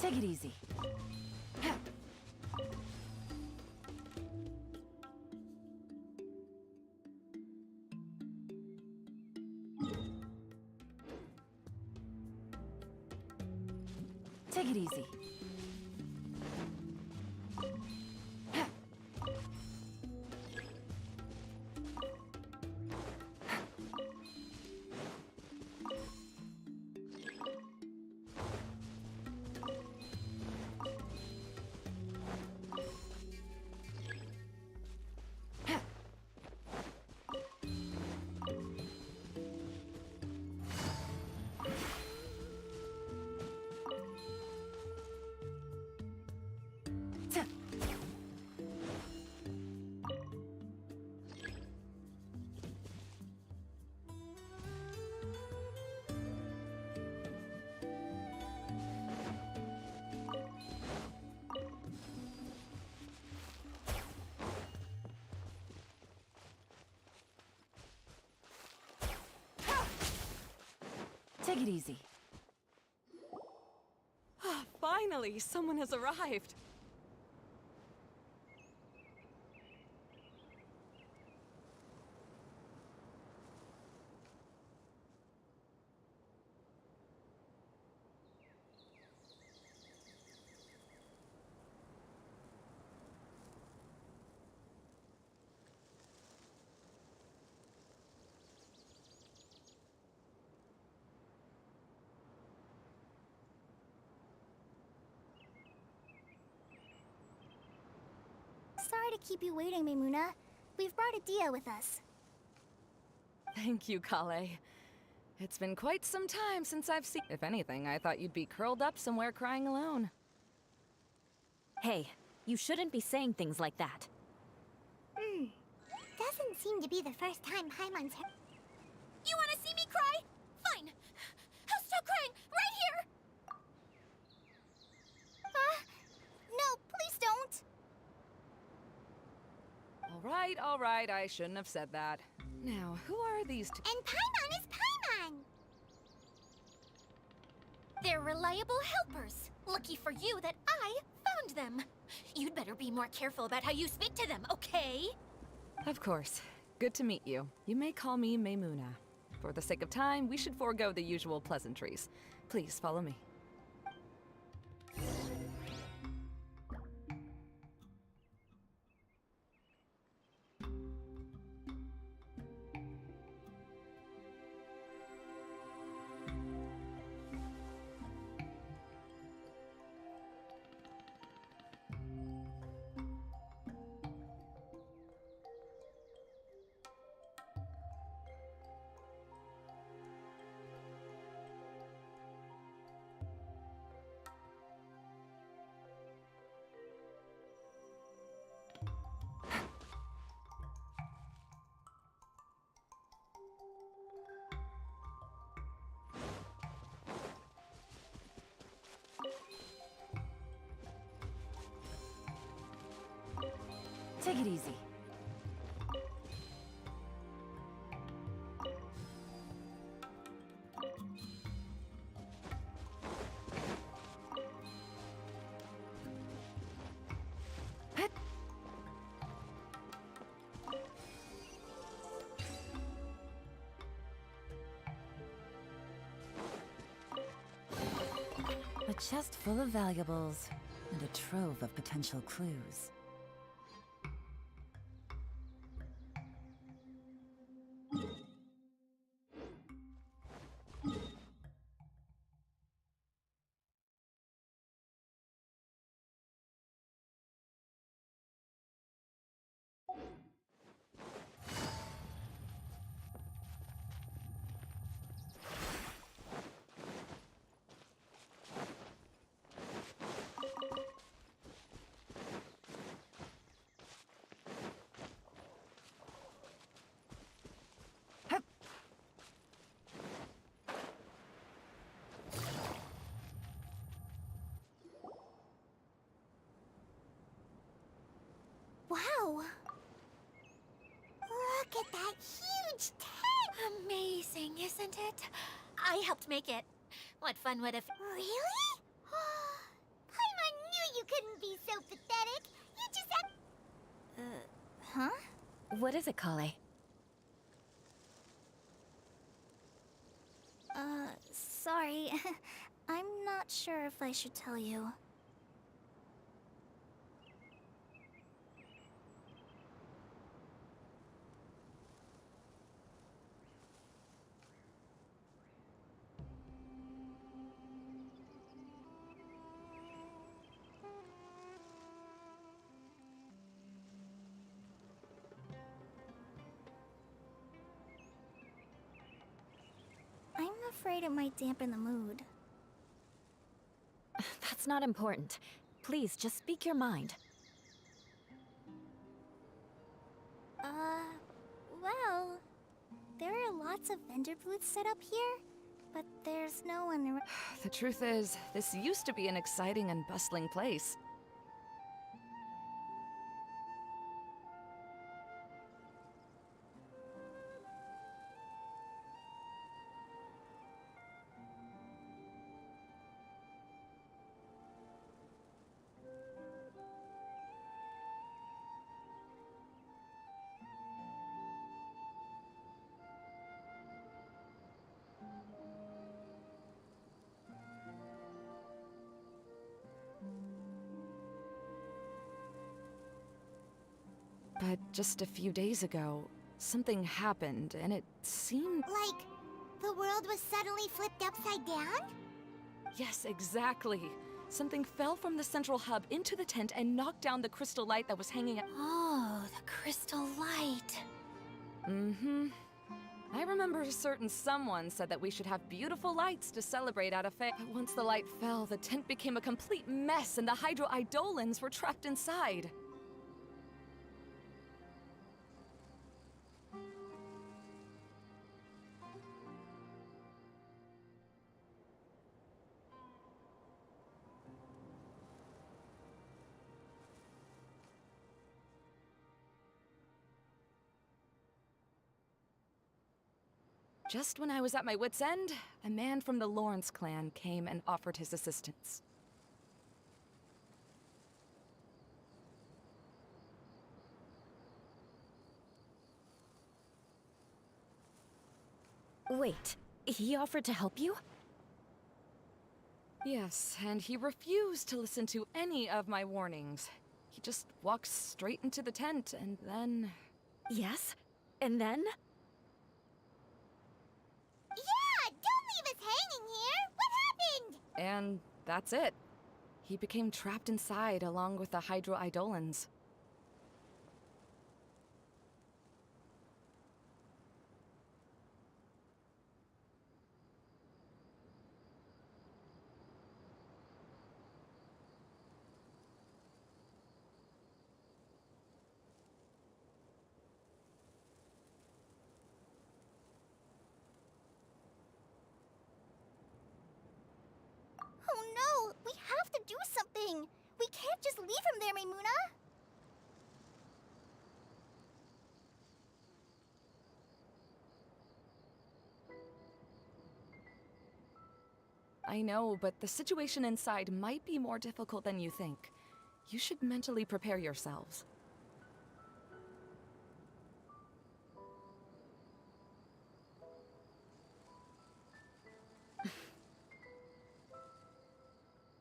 Speaker 10: Take it easy. Take it easy. Take it easy.
Speaker 5: Finally, someone has arrived.
Speaker 6: Sorry to keep you waiting, Maimuna. We've brought Adia with us.
Speaker 11: Thank you, Kale. It's been quite some time since I've seen. If anything, I thought you'd be curled up somewhere crying alone.
Speaker 5: Hey, you shouldn't be saying things like that.
Speaker 6: Doesn't seem to be the first time Paimon's heard.
Speaker 1: You want to see me cry? Fine. I'll stop crying right here.
Speaker 4: No, please don't.
Speaker 11: All right, I shouldn't have said that. Now, who are these two?
Speaker 6: And Paimon is Paimon!
Speaker 1: They're reliable helpers. Lucky for you that I found them. You'd better be more careful about how you speak to them, okay?
Speaker 11: Of course. Good to meet you. You may call me Maymuna. For the sake of time, we should forego the usual pleasantries. Please follow me.
Speaker 5: Take it easy.
Speaker 10: A chest full of valuables and a trove of potential clues.
Speaker 6: Wow! Look at that huge tent!
Speaker 1: Amazing, isn't it? I helped make it. What fun would have...
Speaker 6: Really? Paimon knew you couldn't be so pathetic. You just had...
Speaker 4: Huh?
Speaker 5: What is it, Kale?
Speaker 4: Sorry. I'm not sure if I should tell you. I'm afraid it might dampen the mood.
Speaker 5: That's not important. Please, just speak your mind.
Speaker 4: Well, there are lots of vendor booths set up here, but there's no one around.
Speaker 11: The truth is, this used to be an exciting and bustling place. But just a few days ago, something happened, and it seemed...
Speaker 6: Like, the world was suddenly flipped upside down?
Speaker 11: Yes, exactly. Something fell from the central hub into the tent and knocked down the crystal light that was hanging at...
Speaker 1: Oh, the crystal light.
Speaker 11: Mm-hmm. I remember a certain someone said that we should have beautiful lights to celebrate at a fair. But once the light fell, the tent became a complete mess and the hydro-idolins were trapped inside. Just when I was at my wit's end, a man from the Lawrence clan came and offered his assistance.
Speaker 5: Wait, he offered to help you?
Speaker 11: Yes, and he refused to listen to any of my warnings. He just walked straight into the tent, and then...
Speaker 5: Yes? And then?
Speaker 6: Yeah, don't leave us hanging here! What happened?
Speaker 11: And that's it. He became trapped inside along with the hydro-idolins.
Speaker 4: Oh no! We have to do something! We can't just leave him there, Maymuna!
Speaker 11: I know, but the situation inside might be more difficult than you think. You should mentally prepare yourselves.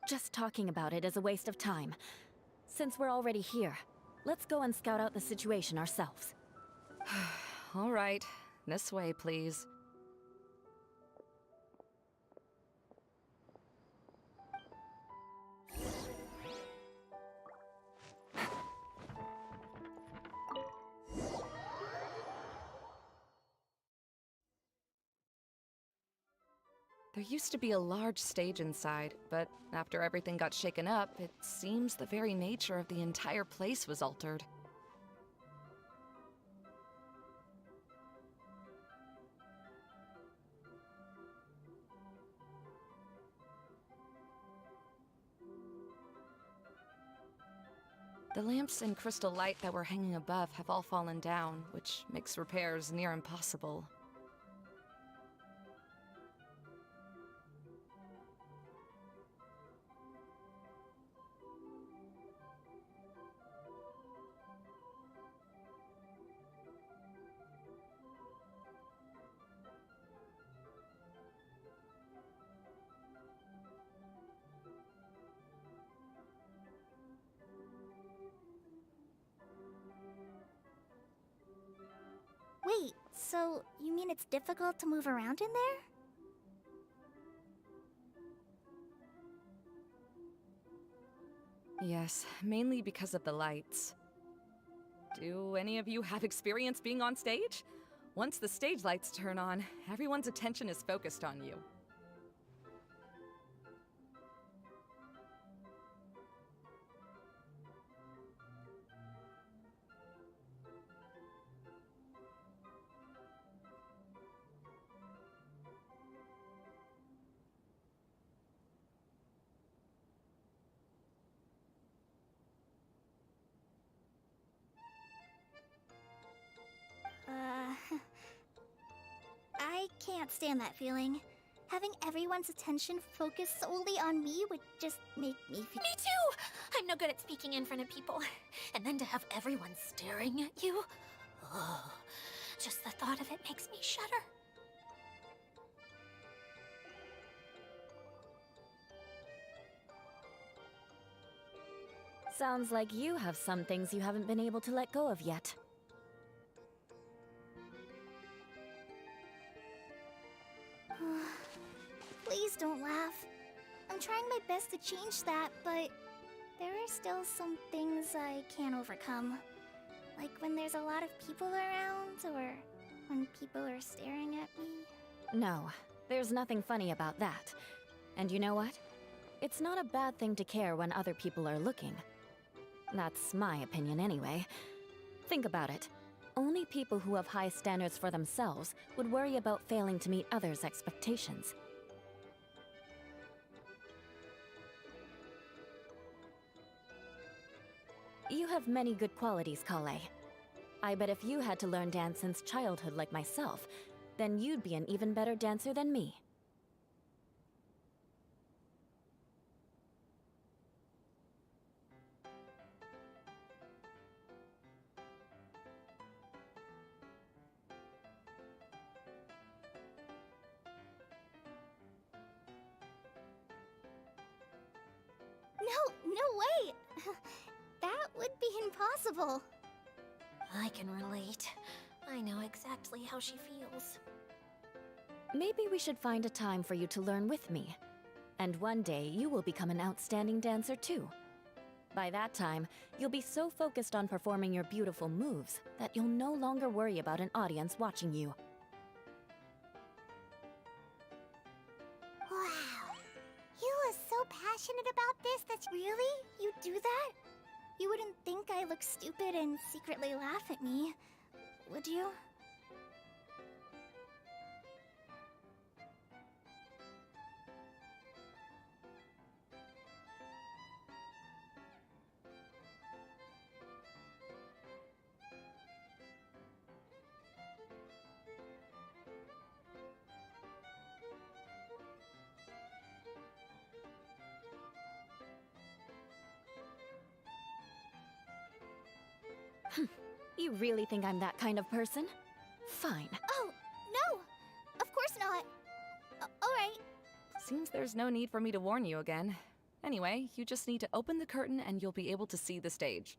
Speaker 5: Just talking about it is a waste of time. Since we're already here, let's go and scout out the situation ourselves.
Speaker 11: All right, this way, please. There used to be a large stage inside, but after everything got shaken up, it seems the very nature of the entire place was altered. The lamps and crystal light that were hanging above have all fallen down, which makes repairs near impossible.
Speaker 4: Wait, so you mean it's difficult to move around in there?
Speaker 11: Yes, mainly because of the lights. Do any of you have experience being on stage? Once the stage lights turn on, everyone's attention is focused on you.
Speaker 4: I can't stand that feeling. Having everyone's attention focused solely on me would just make me feel...
Speaker 1: Me too! I'm no good at speaking in front of people. And then to have everyone staring at you? Oh, just the thought of it makes me shudder.
Speaker 5: Sounds like you have some things you haven't been able to let go of yet.
Speaker 4: Please don't laugh. I'm trying my best to change that, but there are still some things I can't overcome. Like when there's a lot of people around, or when people are staring at me?
Speaker 5: No, there's nothing funny about that. And you know what? It's not a bad thing to care when other people are looking. That's my opinion anyway. Think about it. Only people who have high standards for themselves would worry about failing to meet others' expectations. You have many good qualities, Kale. I bet if you had to learn dance since childhood like myself, then you'd be an even better dancer than me.
Speaker 4: No way! That would be impossible.
Speaker 1: I can relate. I know exactly how she feels.
Speaker 5: Maybe we should find a time for you to learn with me. And one day, you will become an outstanding dancer too. By that time, you'll be so focused on performing your beautiful moves that you'll no longer worry about an audience watching you.
Speaker 6: Wow. You are so passionate about this that's
Speaker 4: Really? You do that? You wouldn't think I look stupid and secretly laugh at me, would you?
Speaker 5: You really think I'm that kind of person? Fine.
Speaker 4: Oh, no! Of course not. Alright.
Speaker 11: Seems there's no need for me to warn you again. Anyway, you just need to open the curtain and you'll be able to see the stage.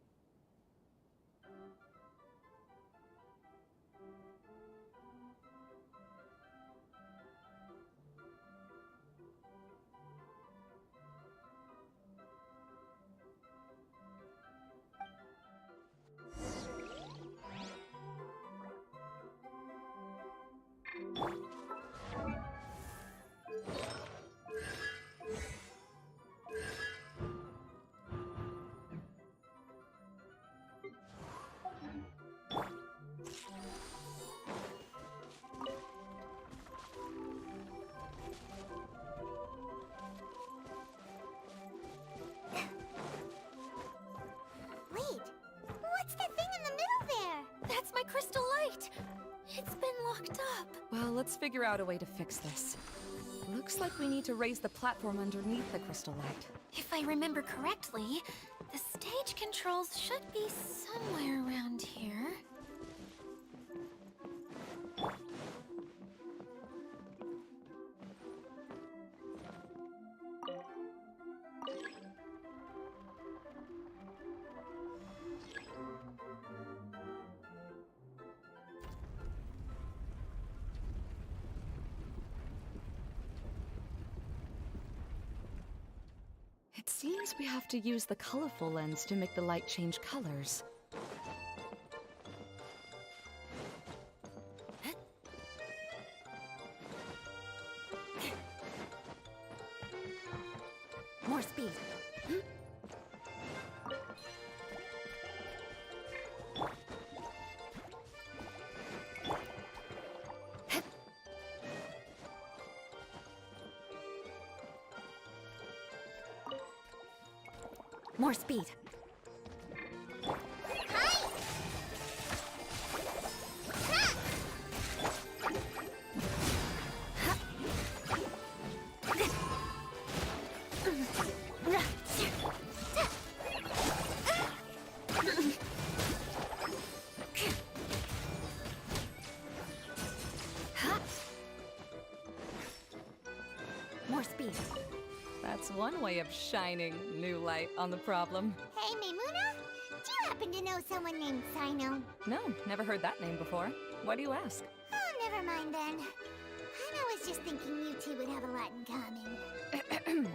Speaker 6: Wait, what's the thing in the middle there?
Speaker 1: That's my crystal light! It's been locked up.
Speaker 11: Well, let's figure out a way to fix this. Looks like we need to raise the platform underneath the crystal light.
Speaker 1: If I remember correctly, the stage controls should be somewhere around here.
Speaker 11: It seems we have to use the colorful lens to make the light change colors.
Speaker 5: More speed. More speed. More speed.
Speaker 11: That's one way of shining new light on the problem.
Speaker 6: Hey, Maimuna, do you happen to know someone named Sino?
Speaker 11: No, never heard that name before. Why do you ask?
Speaker 6: Oh, never mind then. I was just thinking you two would have a lot in common.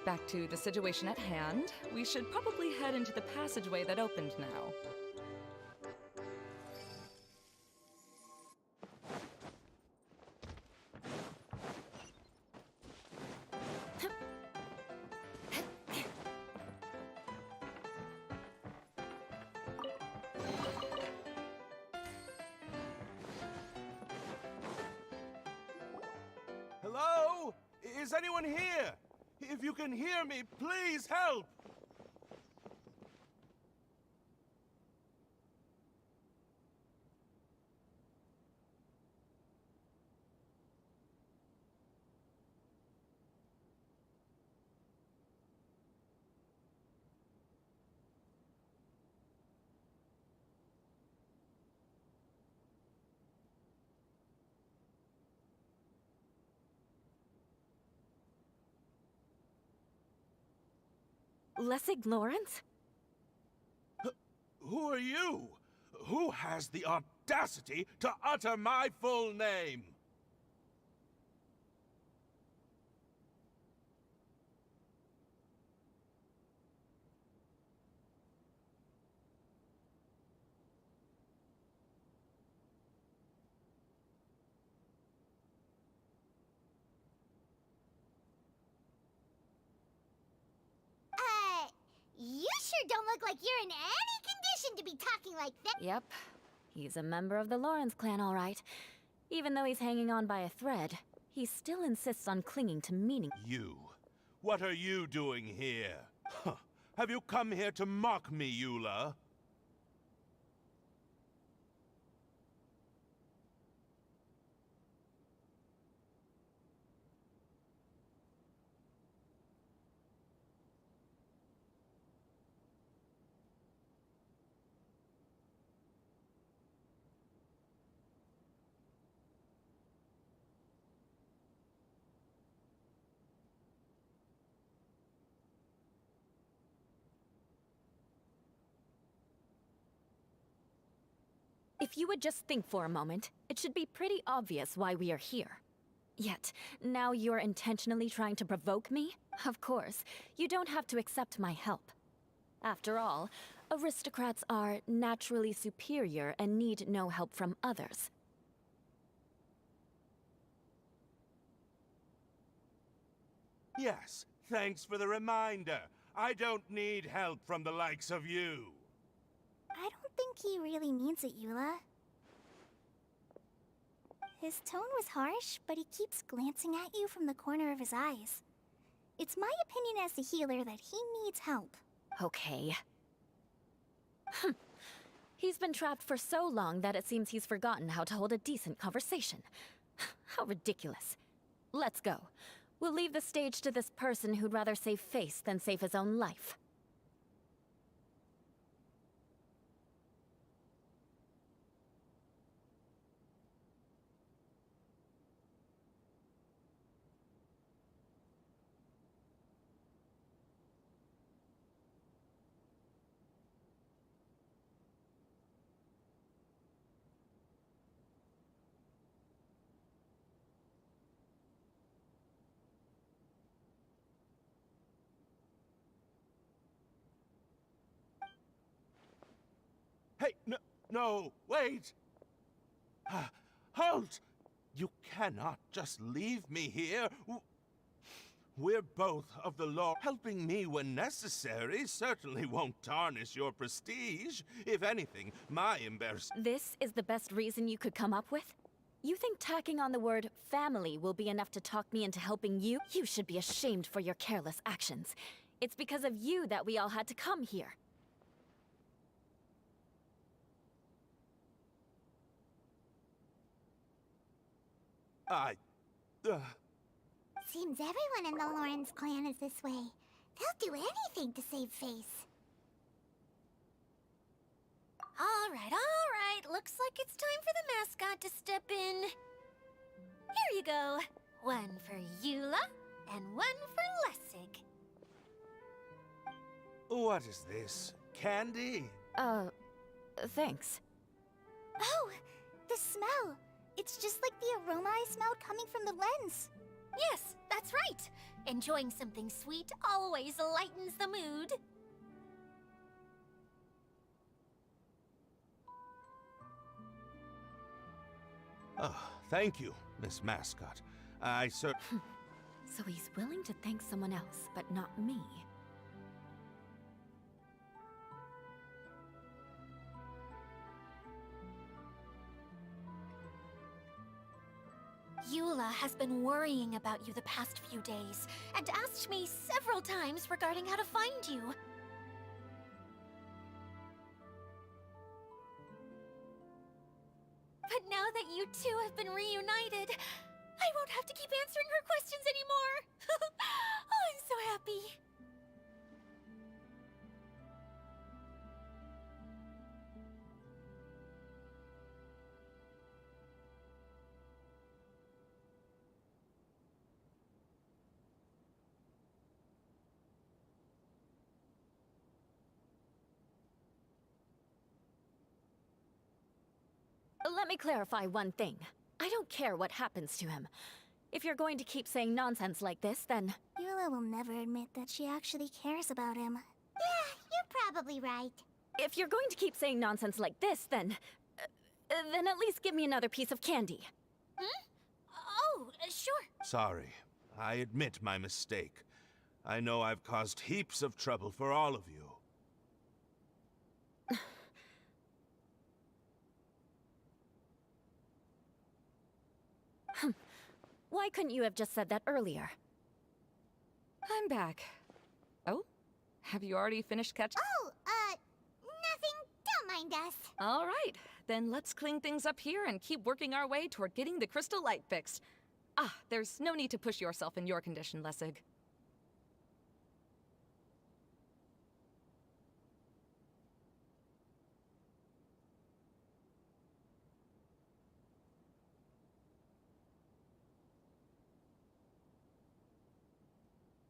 Speaker 11: Back to the situation at hand. We should probably head into the passageway that opened now.
Speaker 12: Is anyone here? If you can hear me, please help!
Speaker 5: Lessig Lawrence?
Speaker 12: Who are you? Who has the audacity to utter my full name?
Speaker 6: You sure don't look like you're in any condition to be talking like that.
Speaker 5: Yep. He's a member of the Lawrence clan, all right. Even though he's hanging on by a thread, he still insists on clinging to meaning.
Speaker 12: You? What are you doing here? Huh. Have you come here to mock me, Eula?
Speaker 5: If you would just think for a moment, it should be pretty obvious why we are here. Yet, now you're intentionally trying to provoke me? Of course, you don't have to accept my help. After all, aristocrats are naturally superior and need no help from others.
Speaker 12: Yes, thanks for the reminder. I don't need help from the likes of you.
Speaker 4: I don't think he really means it, Eula. His tone was harsh, but he keeps glancing at you from the corner of his eyes. It's my opinion as the healer that he needs help.
Speaker 5: Okay. He's been trapped for so long that it seems he's forgotten how to hold a decent conversation. How ridiculous. Let's go. We'll leave the stage to this person who'd rather save face than save his own life.
Speaker 12: Hey, no, wait! Halt! You cannot just leave me here. We're both of the law. Helping me when necessary certainly won't tarnish your prestige. If anything, my embarrassment.
Speaker 5: This is the best reason you could come up with? You think tacking on the word family will be enough to talk me into helping you? You should be ashamed for your careless actions. It's because of you that we all had to come here.
Speaker 6: Seems everyone in the Lawrence clan is this way. They'll do anything to save face.
Speaker 1: All right. Looks like it's time for the mascot to step in. Here you go. One for Eula, and one for Lessig.
Speaker 12: What is this? Candy?
Speaker 5: Thanks.
Speaker 4: Oh, the smell! It's just like the aroma I smelled coming from the lens.
Speaker 1: Yes, that's right. Enjoying something sweet always lightens the mood.
Speaker 12: Oh, thank you, Miss Mascot.
Speaker 5: So he's willing to thank someone else, but not me.
Speaker 1: Eula has been worrying about you the past few days, and asked me several times regarding how to find you. But now that you two have been reunited, I won't have to keep answering her questions anymore! Oh, I'm so happy!
Speaker 5: Let me clarify one thing. I don't care what happens to him. If you're going to keep saying nonsense like this, then...
Speaker 4: Eula will never admit that she actually cares about him.
Speaker 6: Yeah, you're probably right.
Speaker 5: If you're going to keep saying nonsense like this, then at least give me another piece of candy.
Speaker 1: Hmm? Oh, sure.
Speaker 12: Sorry. I admit my mistake. I know I've caused heaps of trouble for all of you.
Speaker 5: Why couldn't you have just said that earlier?
Speaker 11: I'm back. Oh? Have you already finished catching?
Speaker 6: Oh, nothing. Don't mind us.
Speaker 11: All right. Then let's clean things up here and keep working our way toward getting the crystal light fixed. Ah, there's no need to push yourself in your condition, Lessig.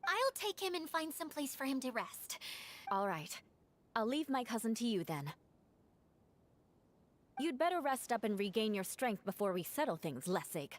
Speaker 1: I'll take him and find some place for him to rest.
Speaker 5: All right. I'll leave my cousin to you then. You'd better rest up and regain your strength before we settle things, Lessig.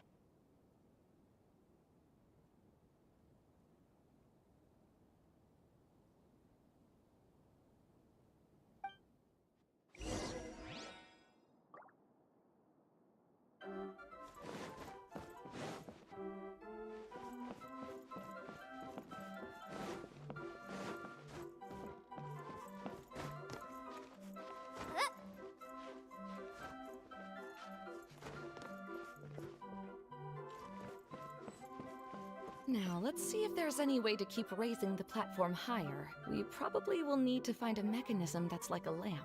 Speaker 11: Now, let's see if there's any way to keep raising the platform higher. We probably will need to find a mechanism that's like a lamp.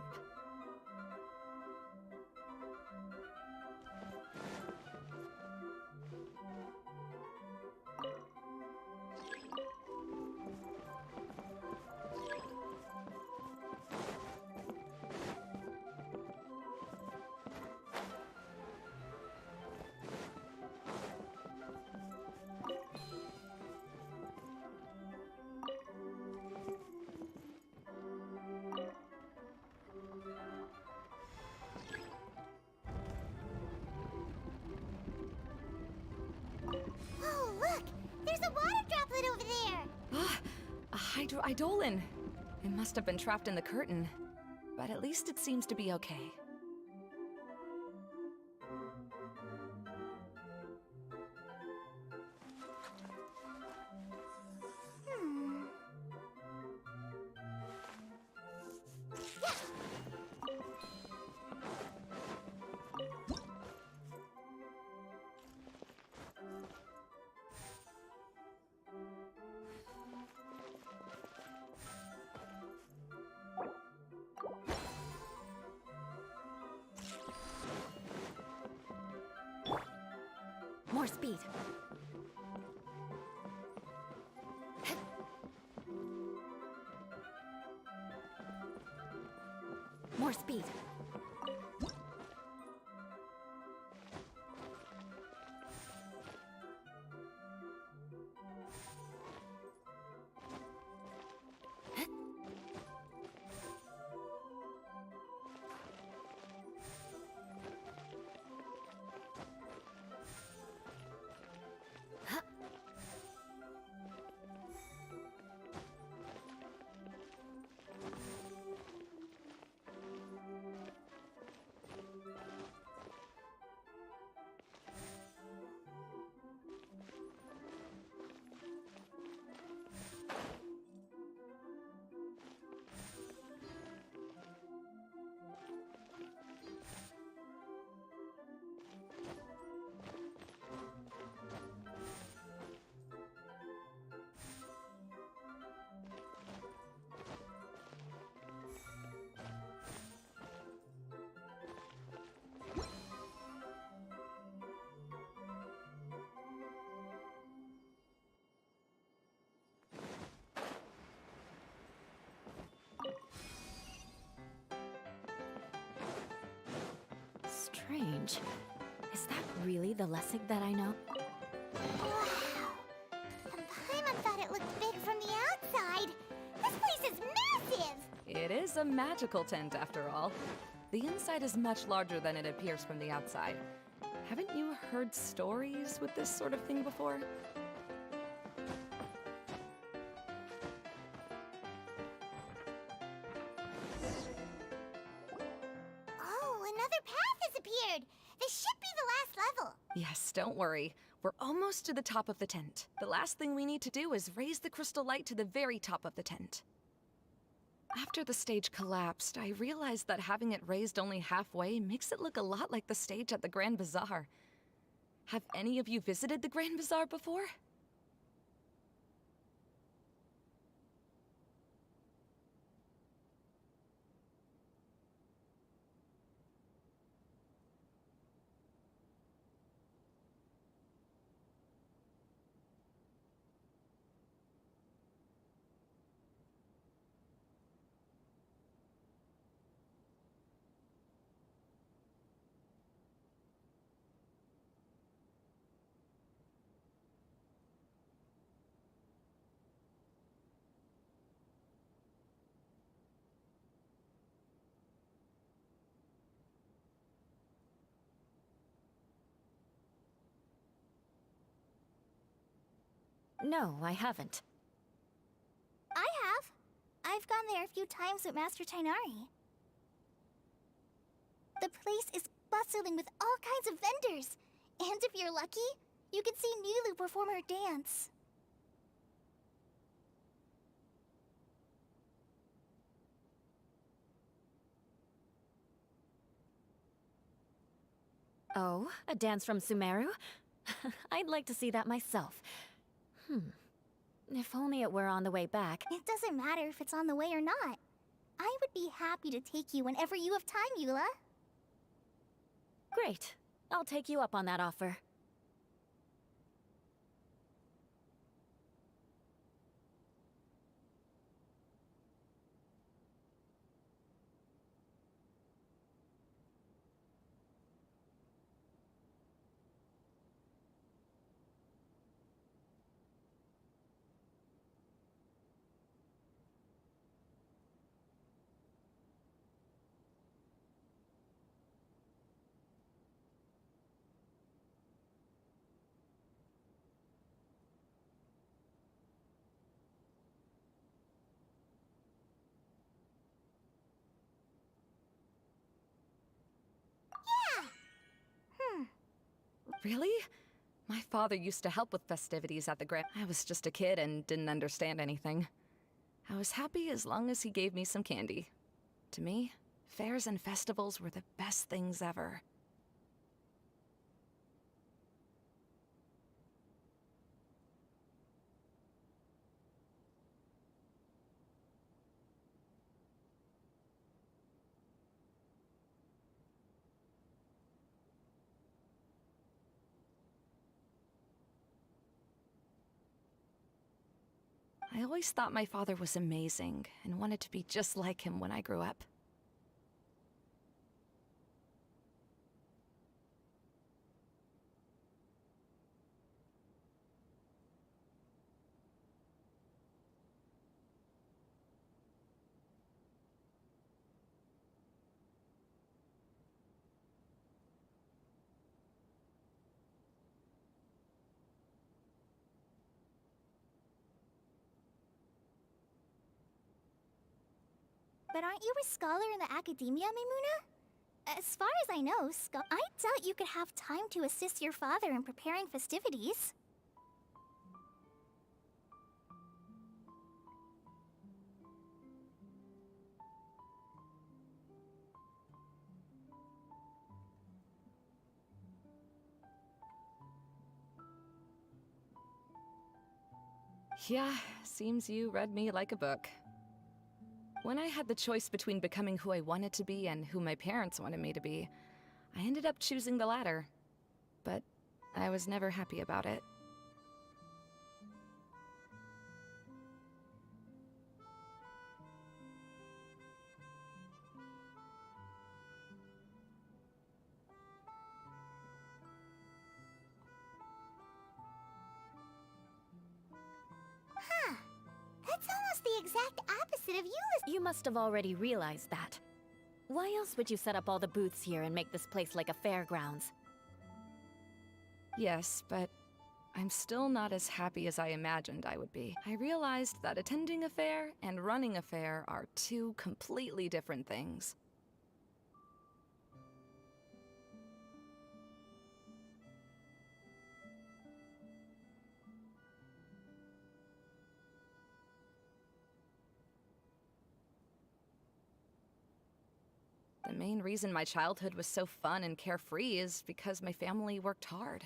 Speaker 6: Oh, look! There's a water droplet over there!
Speaker 11: Ah, a hydroidolin. It must have been trapped in the curtain. But at least it seems to be okay.
Speaker 5: More speed. More speed. strange. Is that really the Lessig that I know?
Speaker 6: Wow! And Paimon thought it looked big from the outside. This place is massive!
Speaker 11: It is a magical tent, after all. The inside is much larger than it appears from the outside. Haven't you heard stories with this sort of thing before?
Speaker 6: Oh, another path has appeared! This should be the last level!
Speaker 11: Yes, don't worry. We're almost to the top of the tent. The last thing we need to do is raise the crystal light to the very top of the tent. After the stage collapsed, I realized that having it raised only halfway makes it look a lot like the stage at the Grand Bazaar. Have any of you visited the Grand Bazaar before?
Speaker 5: No, I haven't.
Speaker 4: I have. I've gone there a few times with Master Tainari. The place is bustling with all kinds of vendors. And if you're lucky, you can see Nilu perform her dance.
Speaker 5: Oh, a dance from Sumeru? I'd like to see that myself. If only it were on the way back.
Speaker 4: It doesn't matter if it's on the way or not. I would be happy to take you whenever you have time, Eula.
Speaker 5: Great. I'll take you up on that offer.
Speaker 11: Really? My father used to help with festivities at the Grand. I was just a kid and didn't understand anything. I was happy as long as he gave me some candy. To me, fairs and festivals were the best things ever. I always thought my father was amazing and wanted to be just like him when I grew up.
Speaker 4: But aren't you a scholar in the academia, Maimuna? As far as I know, I doubt you could have time to assist your father in preparing festivities.
Speaker 11: Yeah, seems you read me like a book. When I had the choice between becoming who I wanted to be and who my parents wanted me to be, I ended up choosing the latter. But I was never happy about it.
Speaker 6: Have you
Speaker 5: You must have already realized that. Why else would you set up all the booths here and make this place like a fairgrounds?
Speaker 11: Yes, but I'm still not as happy as I imagined I would be. I realized that attending a fair and running a fair are two completely different things. The main reason my childhood was so fun and carefree is because my family worked hard.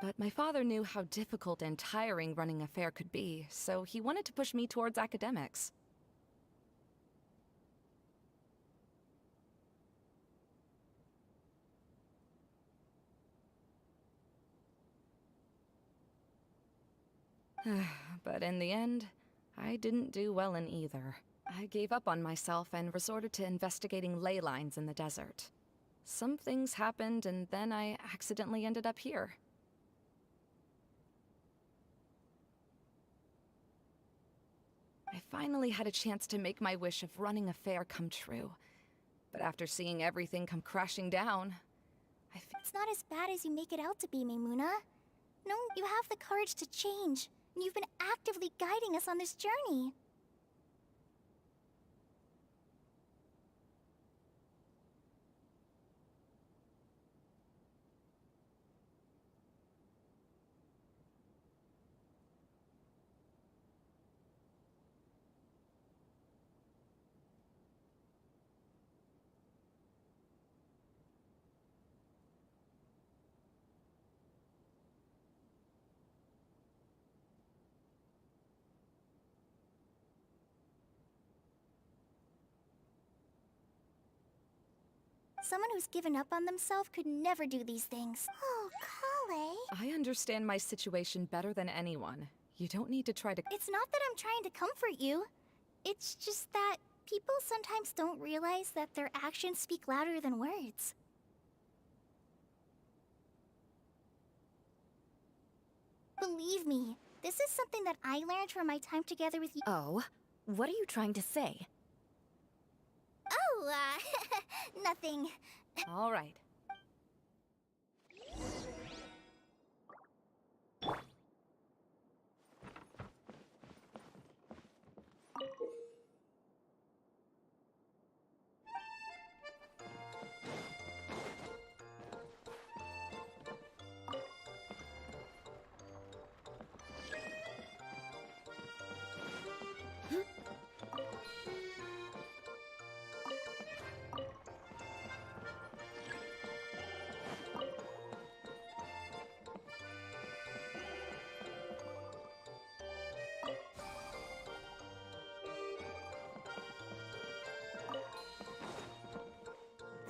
Speaker 11: But my father knew how difficult and tiring running a fair could be, so he wanted to push me towards academics. But in the end, I didn't do well in either. I gave up on myself and resorted to investigating ley lines in the desert. Some things happened, and then I accidentally ended up here. I finally had a chance to make my wish of running a fair come true. But after seeing everything come crashing down,
Speaker 4: It's not as bad as you make it out to be, Maimuna. No, you have the courage to change, and you've been actively guiding us on this journey. Someone who's given up on themselves could never do these things.
Speaker 6: Oh, Kale.
Speaker 11: I understand my situation better than anyone. You don't need to try to...
Speaker 4: It's not that I'm trying to comfort you. It's just that people sometimes don't realize that their actions speak louder than words. Believe me, this is something that I learned from my time together with you.
Speaker 5: Oh, what are you trying to say?
Speaker 4: Oh, nothing.
Speaker 11: All right.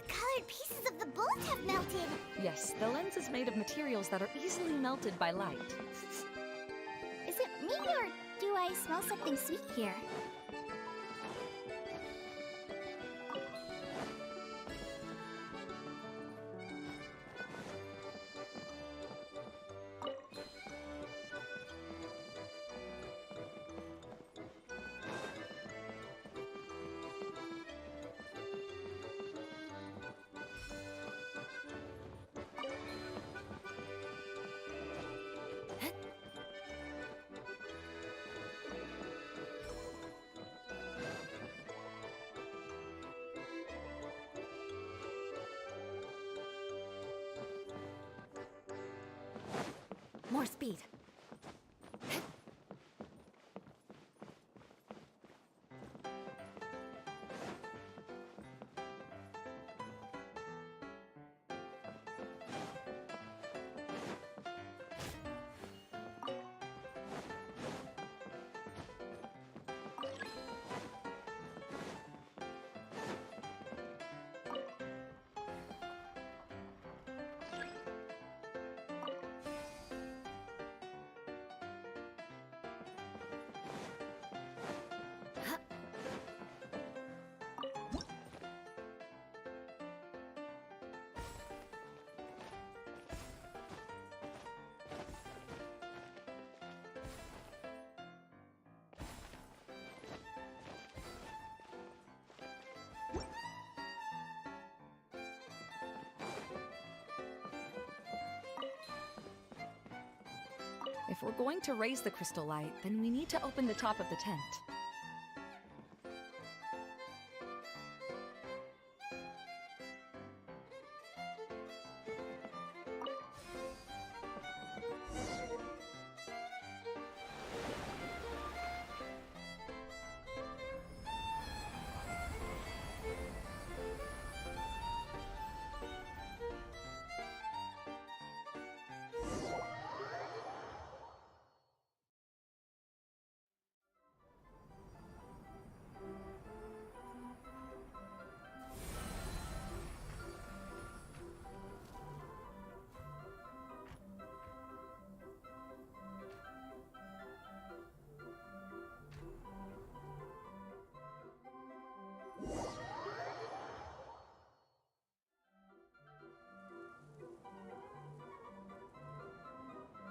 Speaker 6: Colored pieces of the bullet have melted.
Speaker 11: Yes, the lens is made of materials that are easily melted by light.
Speaker 4: Is it me or do I smell something sweet here?
Speaker 5: More speed.
Speaker 11: If we're going to raise the crystal light, then we need to open the top of the tent.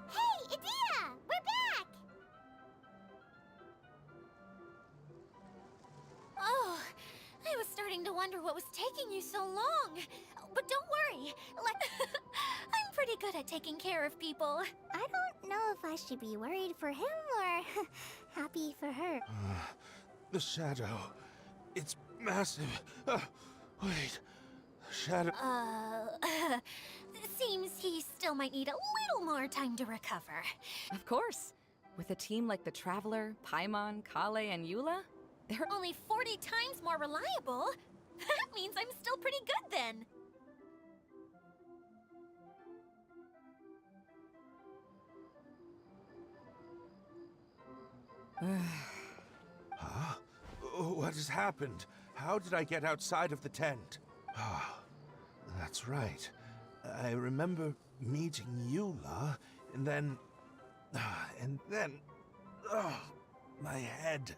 Speaker 6: Hey, Idea! We're back!
Speaker 1: Oh, I was starting to wonder what was taking you so long. But don't worry. I'm pretty good at taking care of people.
Speaker 2: I don't know if I should be worried for him or happy for her.
Speaker 12: The shadow. It's massive. Wait. The shadow.
Speaker 1: Seems he still might need a little more time to recover.
Speaker 11: Of course. With a team like the Traveler, Paimon, Kale, and Eula, they're
Speaker 1: Only 40 times more reliable. That means I'm still pretty good then.
Speaker 12: Huh? What has happened? How did I get outside of the tent? Ah, that's right. I remember meeting Eula, and then... my head.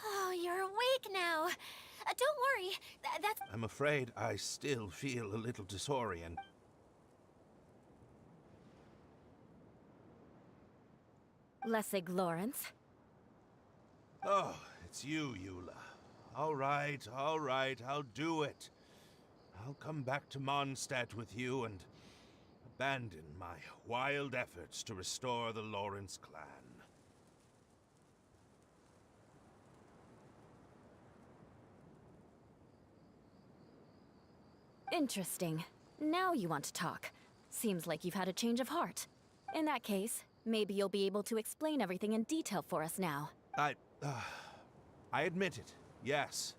Speaker 1: Oh, you're awake now. Don't worry. That's...
Speaker 12: I'm afraid I still feel a little disoriented.
Speaker 5: Lessig Lawrence.
Speaker 12: Oh, it's you, Eula. All right, I'll do it. I'll come back to Mondstadt with you and abandon my wild efforts to restore the Lawrence clan.
Speaker 5: Interesting. Now you want to talk. Seems like you've had a change of heart. In that case, maybe you'll be able to explain everything in detail for us now.
Speaker 12: I admit it, yes.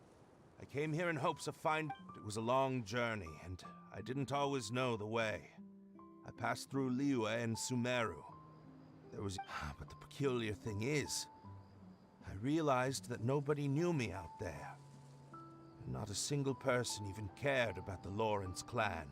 Speaker 12: I came here in hopes of finding... It was a long journey, and I didn't always know the way. I passed through Liyue and Sumeru. There was... But the peculiar thing is, I realized that nobody knew me out there. And not a single person even cared about the Lawrence clan.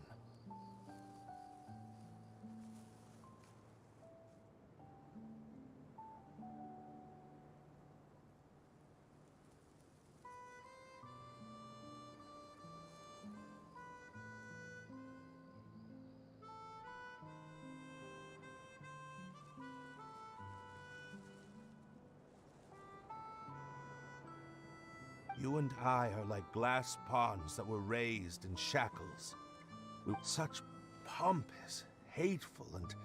Speaker 12: You and I are like glass ponds that were raised in shackles. With such pompous, hateful, and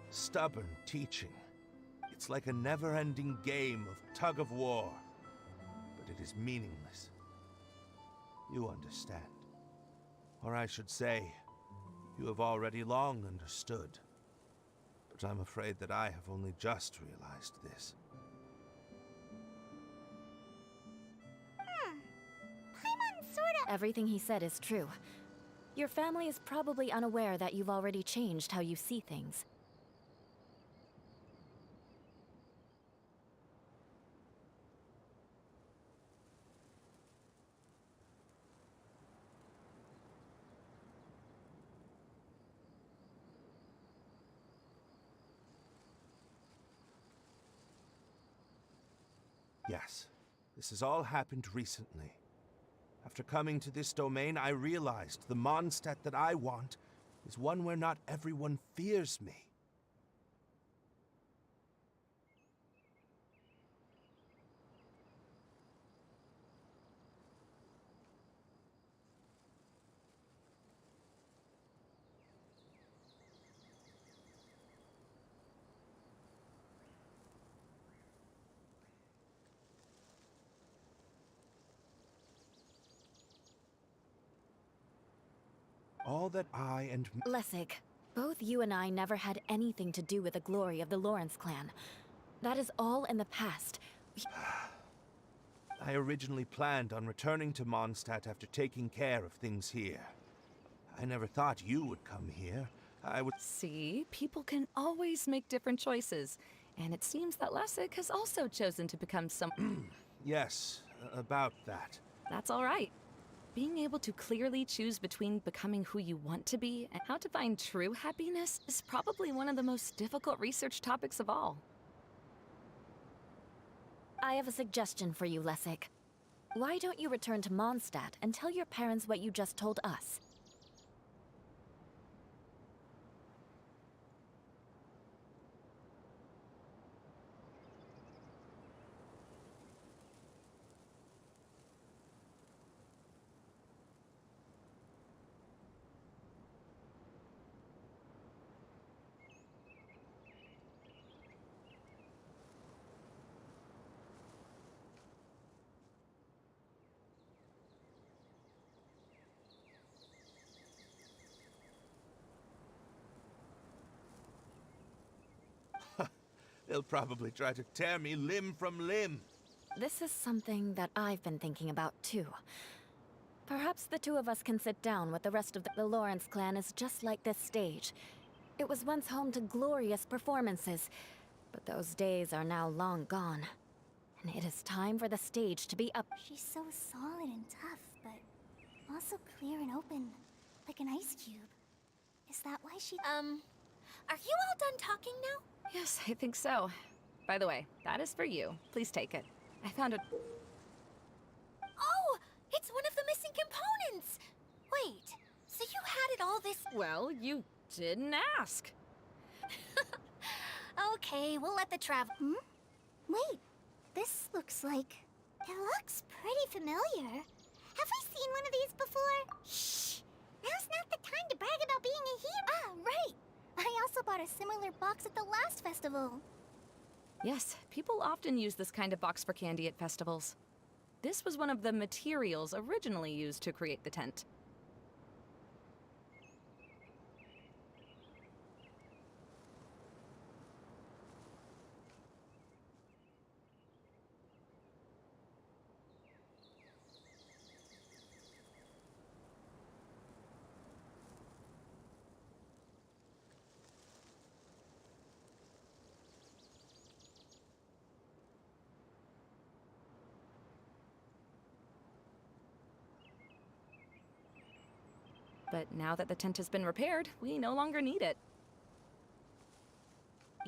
Speaker 12: stubborn teaching. It's like a never-ending game of tug-of-war. But it is meaningless. You understand. Or I should say, you have already long understood. But I'm afraid that I have only just realized this.
Speaker 5: Everything he said is true. Your family is probably unaware that you've already changed how you see things.
Speaker 12: Yes, this has all happened recently. After coming to this domain, I realized the Mondstadt that I want is one where not everyone fears me. All that I and...
Speaker 5: Lessig, both you and I never had anything to do with the glory of the Lawrence clan. That is all in the past.
Speaker 12: I originally planned on returning to Mondstadt after taking care of things here. I never thought you would come here. I would...
Speaker 11: See, people can always make different choices. And it seems that Lessig has also chosen to become some...
Speaker 12: Yes, about that.
Speaker 11: That's all right. Being able to clearly choose between becoming who you want to be and how to find true happiness is probably one of the most difficult research topics of all.
Speaker 5: I have a suggestion for you, Lessig. Why don't you return to Mondstadt and tell your parents what you just told us?
Speaker 12: They'll probably try to tear me limb from limb.
Speaker 5: This is something that I've been thinking about, too. Perhaps the two of us can sit down with the rest of the Lawrence clan is just like this stage. It was once home to glorious performances, but those days are now long gone. And it is time for the stage to be up.
Speaker 4: She's so solid and tough, but also clear and open, like an ice cube. Is that why she...
Speaker 1: Are you all done talking now?
Speaker 11: Yes, I think so. By the way, that is for you. Please take it. I found it.
Speaker 1: Oh, it's one of the missing components! Wait, so you had it all this...
Speaker 11: Well, you didn't ask.
Speaker 1: Okay, we'll let the travel...
Speaker 4: Wait, this looks like... It looks pretty familiar. Have we seen one of these before? Shh! Now's not the time to brag about being a hero. Ah, right! I also bought a similar box at the last festival.
Speaker 11: Yes, people often use this kind of box for candy at festivals. This was one of the materials originally used to create the tent. But now that the tent has been repaired, we no longer need it.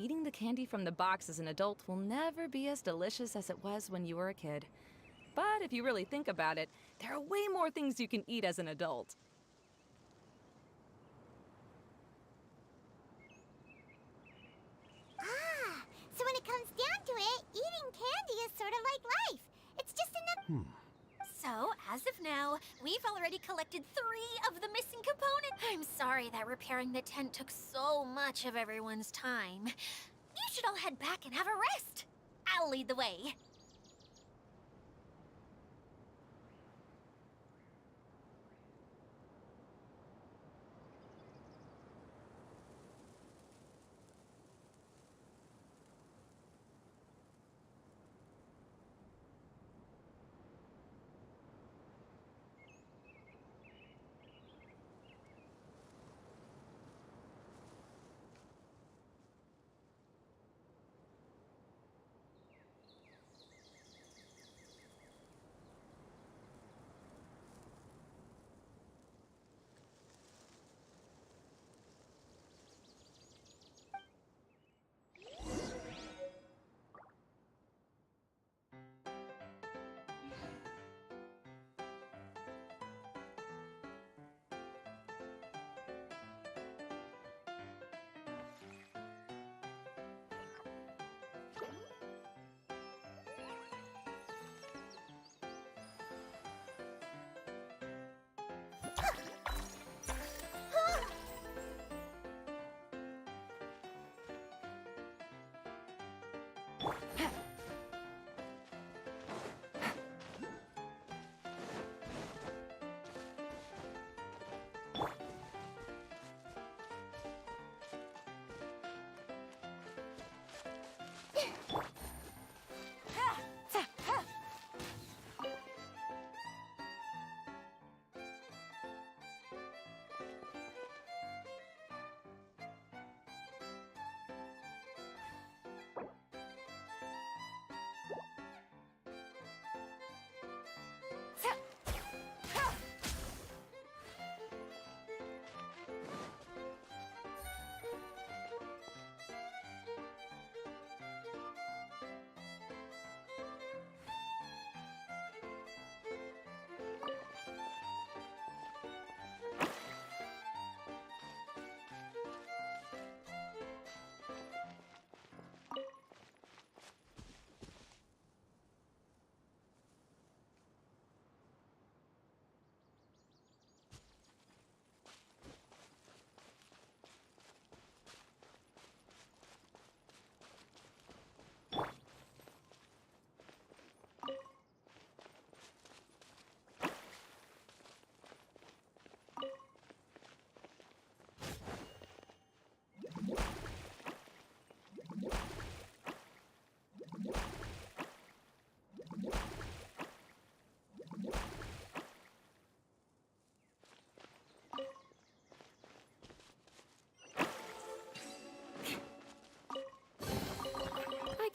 Speaker 11: Eating the candy from the box as an adult will never be as delicious as it was when you were a kid. But if you really think about it, there are way more things you can eat as an adult.
Speaker 6: Ah, so when it comes down to it, eating candy is sort of like life. It's just another...
Speaker 1: So, as of now, we've already collected 3 of the missing components. I'm sorry that repairing the tent took so much of everyone's time. You should all head back and have a rest. I'll lead the way.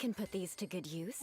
Speaker 5: can put these to good use.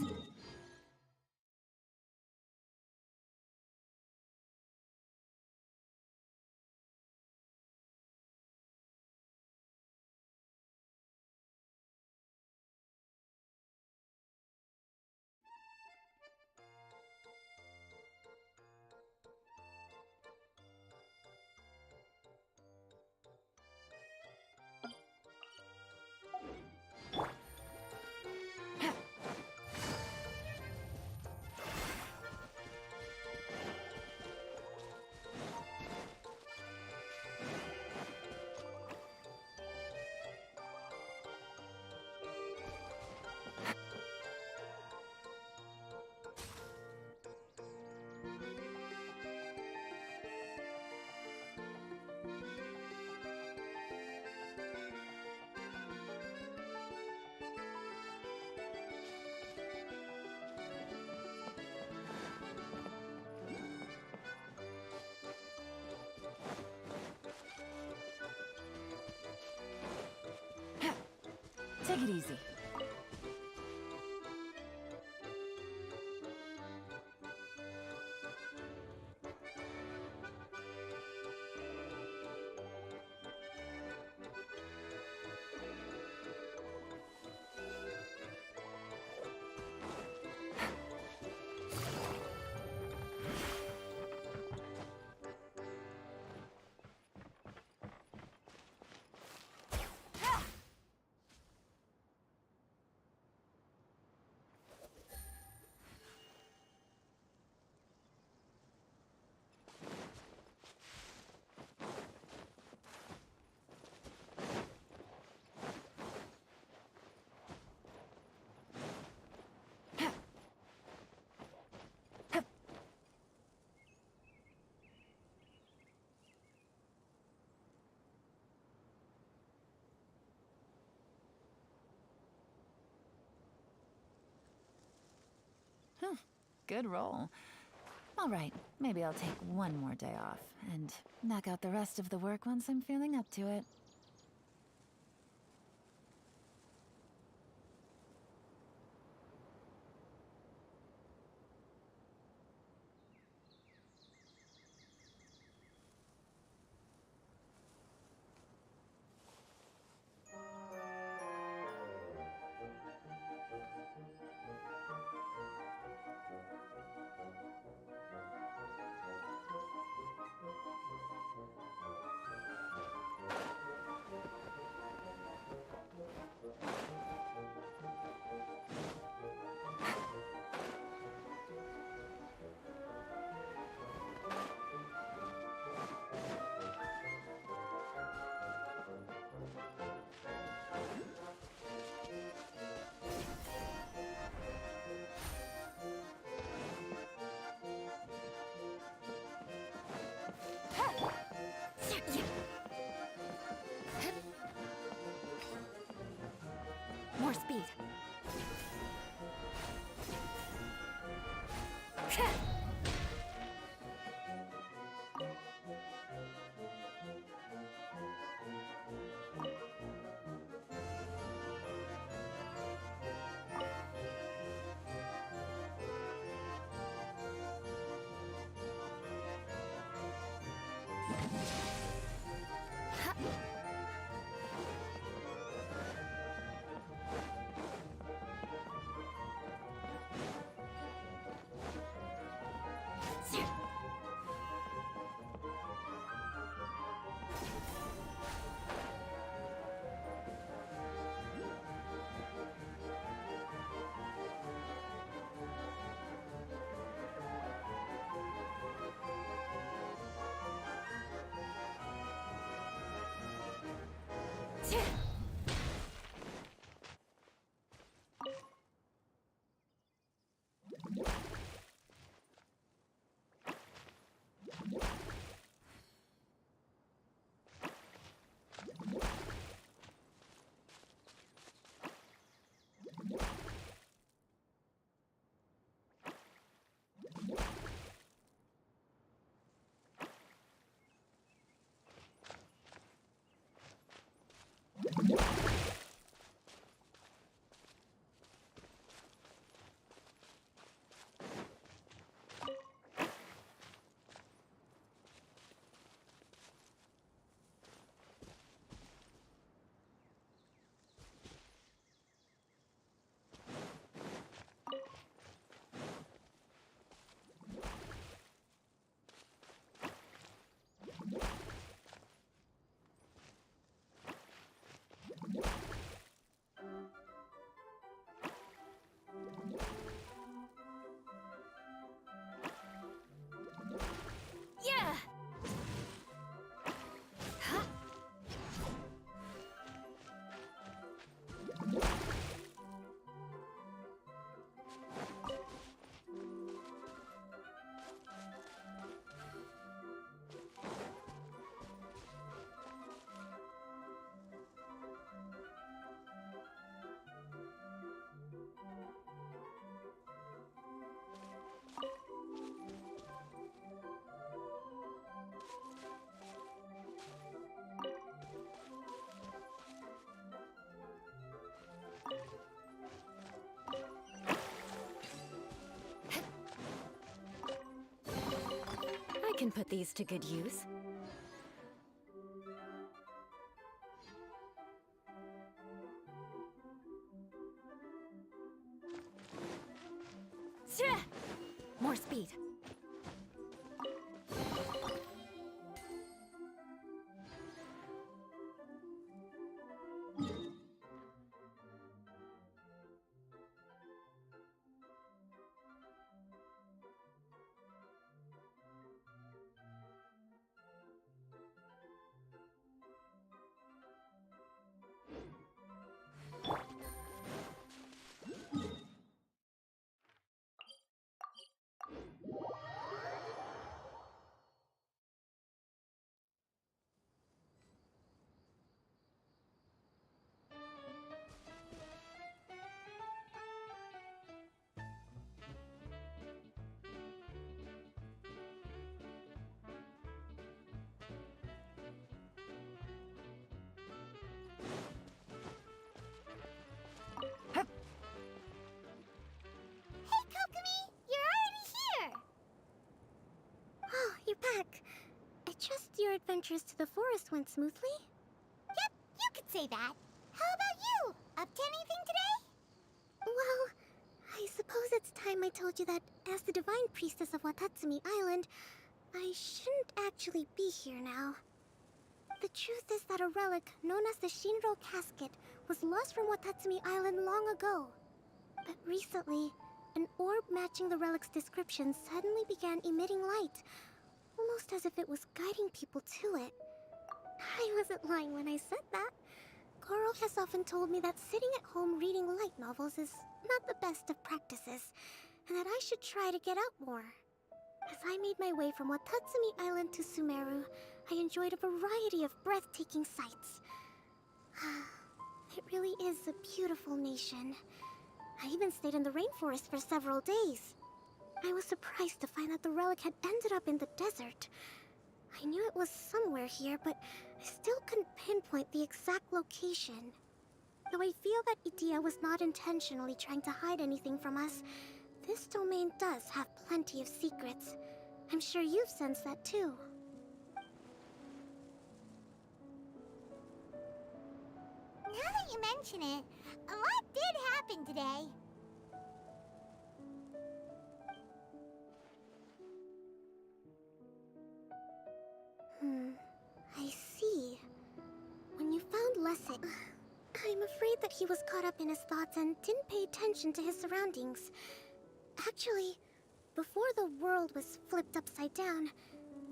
Speaker 10: Take it easy. Good roll. All right, maybe I'll take one more day off and knock out the rest of the work once I'm feeling up to it.
Speaker 5: More speed. can put these to good use. More speed.
Speaker 6: Hey, Kokomi! You're already here!
Speaker 2: Oh, you're back. I trust your adventures to the forest went smoothly?
Speaker 6: Yep, you could say that. How about you? Up to anything today?
Speaker 2: Well, I suppose it's time I told you that as the divine priestess of Watatsumi Island, I shouldn't actually be here now. The truth is that a relic known as the Shinro Casket was lost from Watatsumi Island long ago. But recently, an orb matching the relic's description suddenly began emitting light, almost as if it was guiding people to it. I wasn't lying when I said that. Goro has often told me that sitting at home reading light novels is not the best of practices, and that I should try to get out more. As I made my way from Watatsumi Island to Sumeru, I enjoyed a variety of breathtaking sights. It really is a beautiful nation. I even stayed in the rainforest for several days. I was surprised to find that the relic had ended up in the desert. I knew it was somewhere here, but I still couldn't pinpoint the exact location. Though I feel that Itia was not intentionally trying to hide anything from us, this domain does have plenty of secrets. I'm sure you've sensed that too.
Speaker 6: Now that you mention it, a lot did happen today.
Speaker 2: I see. When you found Lessig, I'm afraid that he was caught up in his thoughts and didn't pay attention to his surroundings. Actually, before the world was flipped upside down,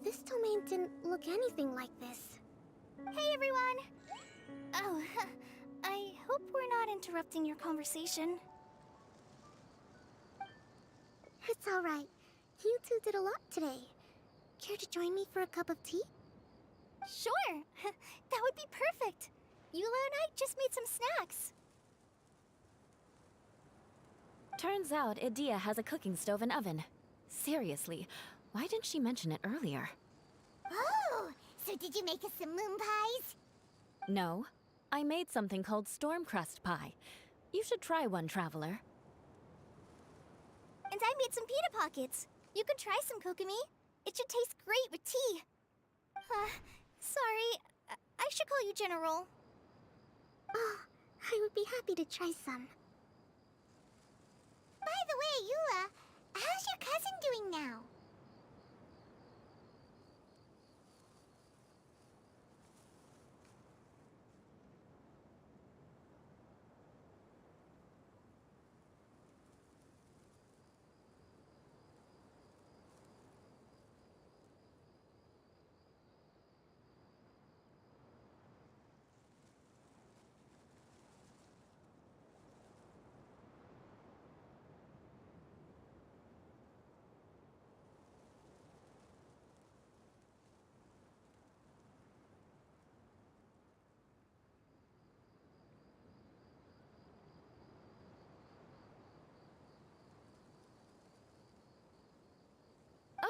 Speaker 2: this domain didn't look anything like this.
Speaker 4: Hey, everyone! Oh, I hope we're not interrupting your conversation.
Speaker 2: It's alright. You two did a lot today. Care to join me for a cup of tea?
Speaker 4: Sure! That would be perfect! Eula and I just made some snacks.
Speaker 5: Turns out Idia has a cooking stove and oven. Seriously, why didn't she mention it earlier?
Speaker 6: Oh, so did you make us some moon pies?
Speaker 5: No, I made something called storm crust pie. You should try one, traveler.
Speaker 4: And I made some pita pockets. You could try some, Kokomi. It should taste great with tea. Sorry, I should call you General.
Speaker 2: Oh, I would be happy to try some.
Speaker 6: By the way, Eula, how's your cousin doing now?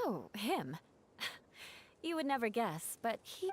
Speaker 5: Oh, him. You would never guess, but he...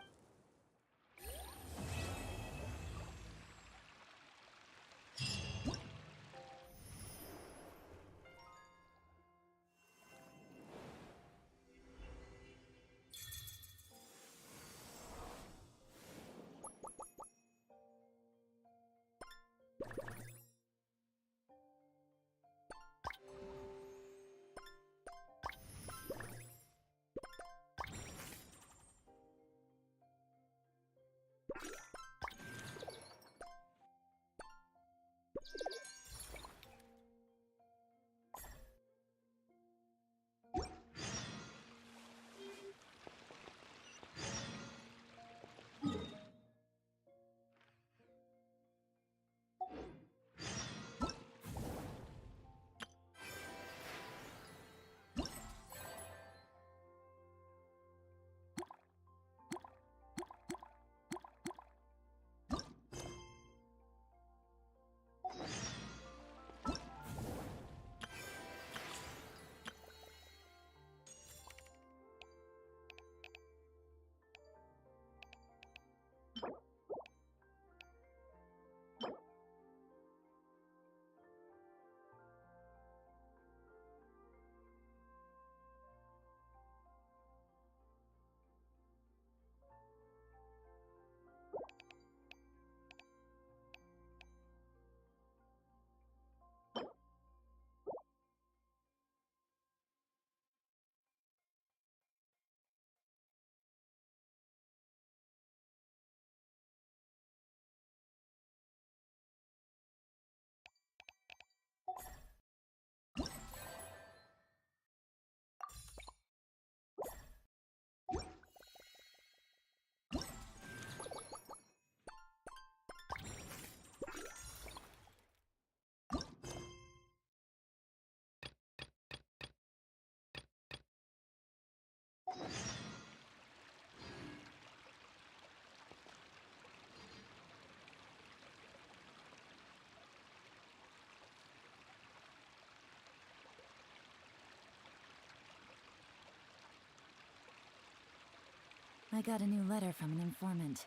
Speaker 10: I got a new letter from an informant.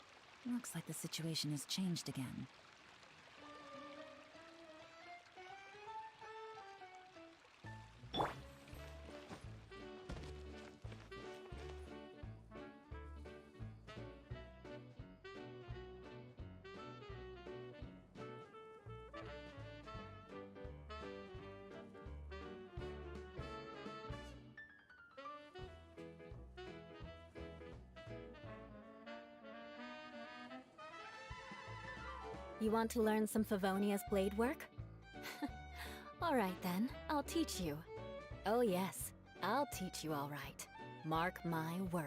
Speaker 10: Looks like the situation has changed again.
Speaker 5: You want to learn some Favonia's blade work? Alright then, I'll teach you. Oh yes, I'll teach you all right. Mark my words.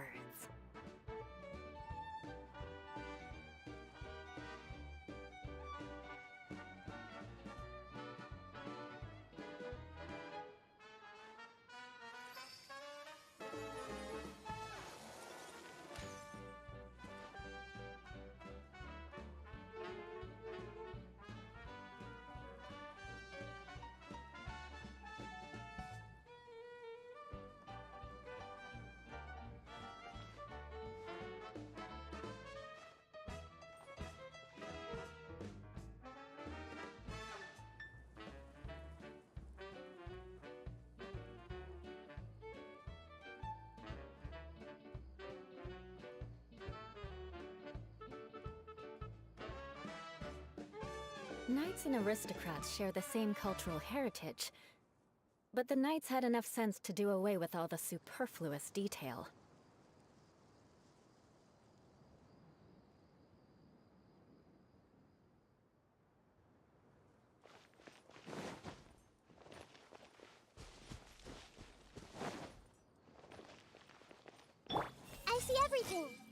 Speaker 5: Knights and aristocrats share the same cultural heritage, but the knights had enough sense to do away with all the superfluous detail.
Speaker 6: I see everything.